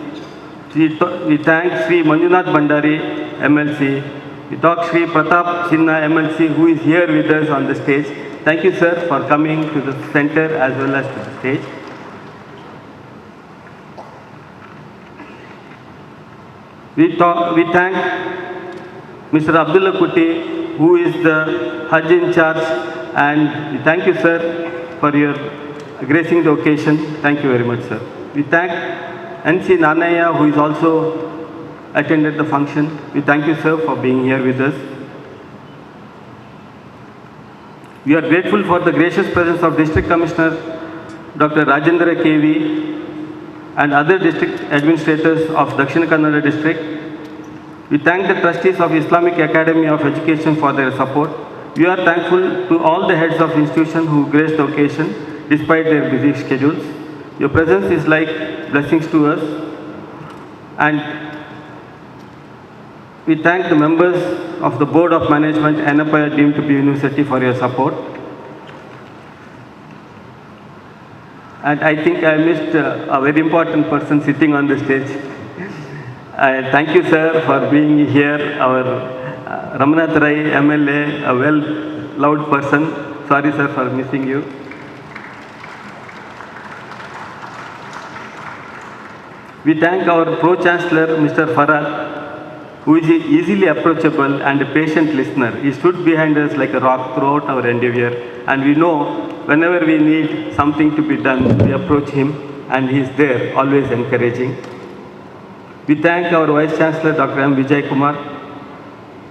We thank Sri Manjunath Bandari, MLC. We thank Sri Pratap Sinha, MLC, who is here with us on the stage. Thank you, sir, for coming to the center as well as to the stage. We thank Mr. Abdullah Kuti, who is the Hajj in charge, and we thank you, sir, for your gracing the occasion. Thank you very much, sir. We thank N.C. Nanaya, who is also attended the function. We thank you, sir, for being here with us. We are grateful for the gracious presence of District Commissioner Dr. Rajendra KV and other district administrators of Dakshina Kannada district. We thank the trustees of Islamic Academy of Education for their support. We are thankful to all the heads of institutions who graced the occasion despite their busy schedules. Your presence is like blessings to us, and we thank the members of the Board of Management, Yenepoya deemed to be university, for your support. And I think I missed a very important person sitting on the stage. Thank you, sir, for being here. Our Ramnath Rai, MLA, a well-loved person. Sorry, sir, for missing you. We thank our Pro-Chancellor, Mr. Farad, who is easily approachable and a patient listener. He stood behind us like a rock throughout our endeavor, and we know whenever we need something to be done, we approach him, and he is there, always encouraging. We thank our Vice Chancellor, Dr. M. Vijay Kumar,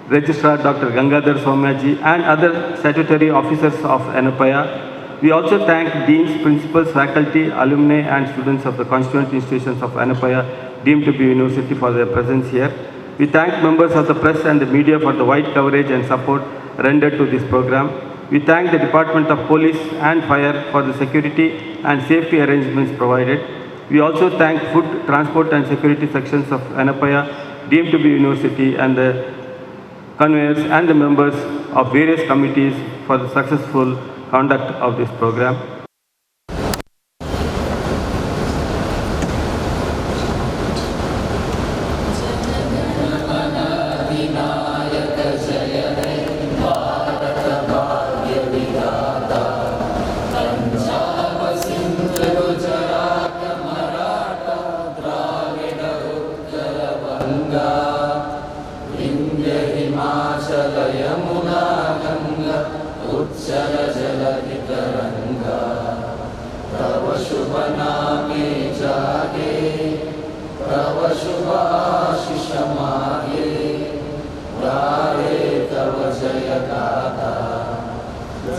Registrar Dr. Gangadhar Somyaji, and other statutory officers of Yenepoya. We also thank deans, principals, faculty, alumni, and students of the constituent institutions of Yenepoya deemed to be university for their presence here. We thank members of the press and the media for the wide coverage and support rendered to this program. We thank the Department of Police and Fire for the security and safety arrangements provided. We also thank Food, Transport and Security sections of Yenepoya deemed to be university and the conveyors and the members of various committees for the successful conduct of this program.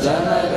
जन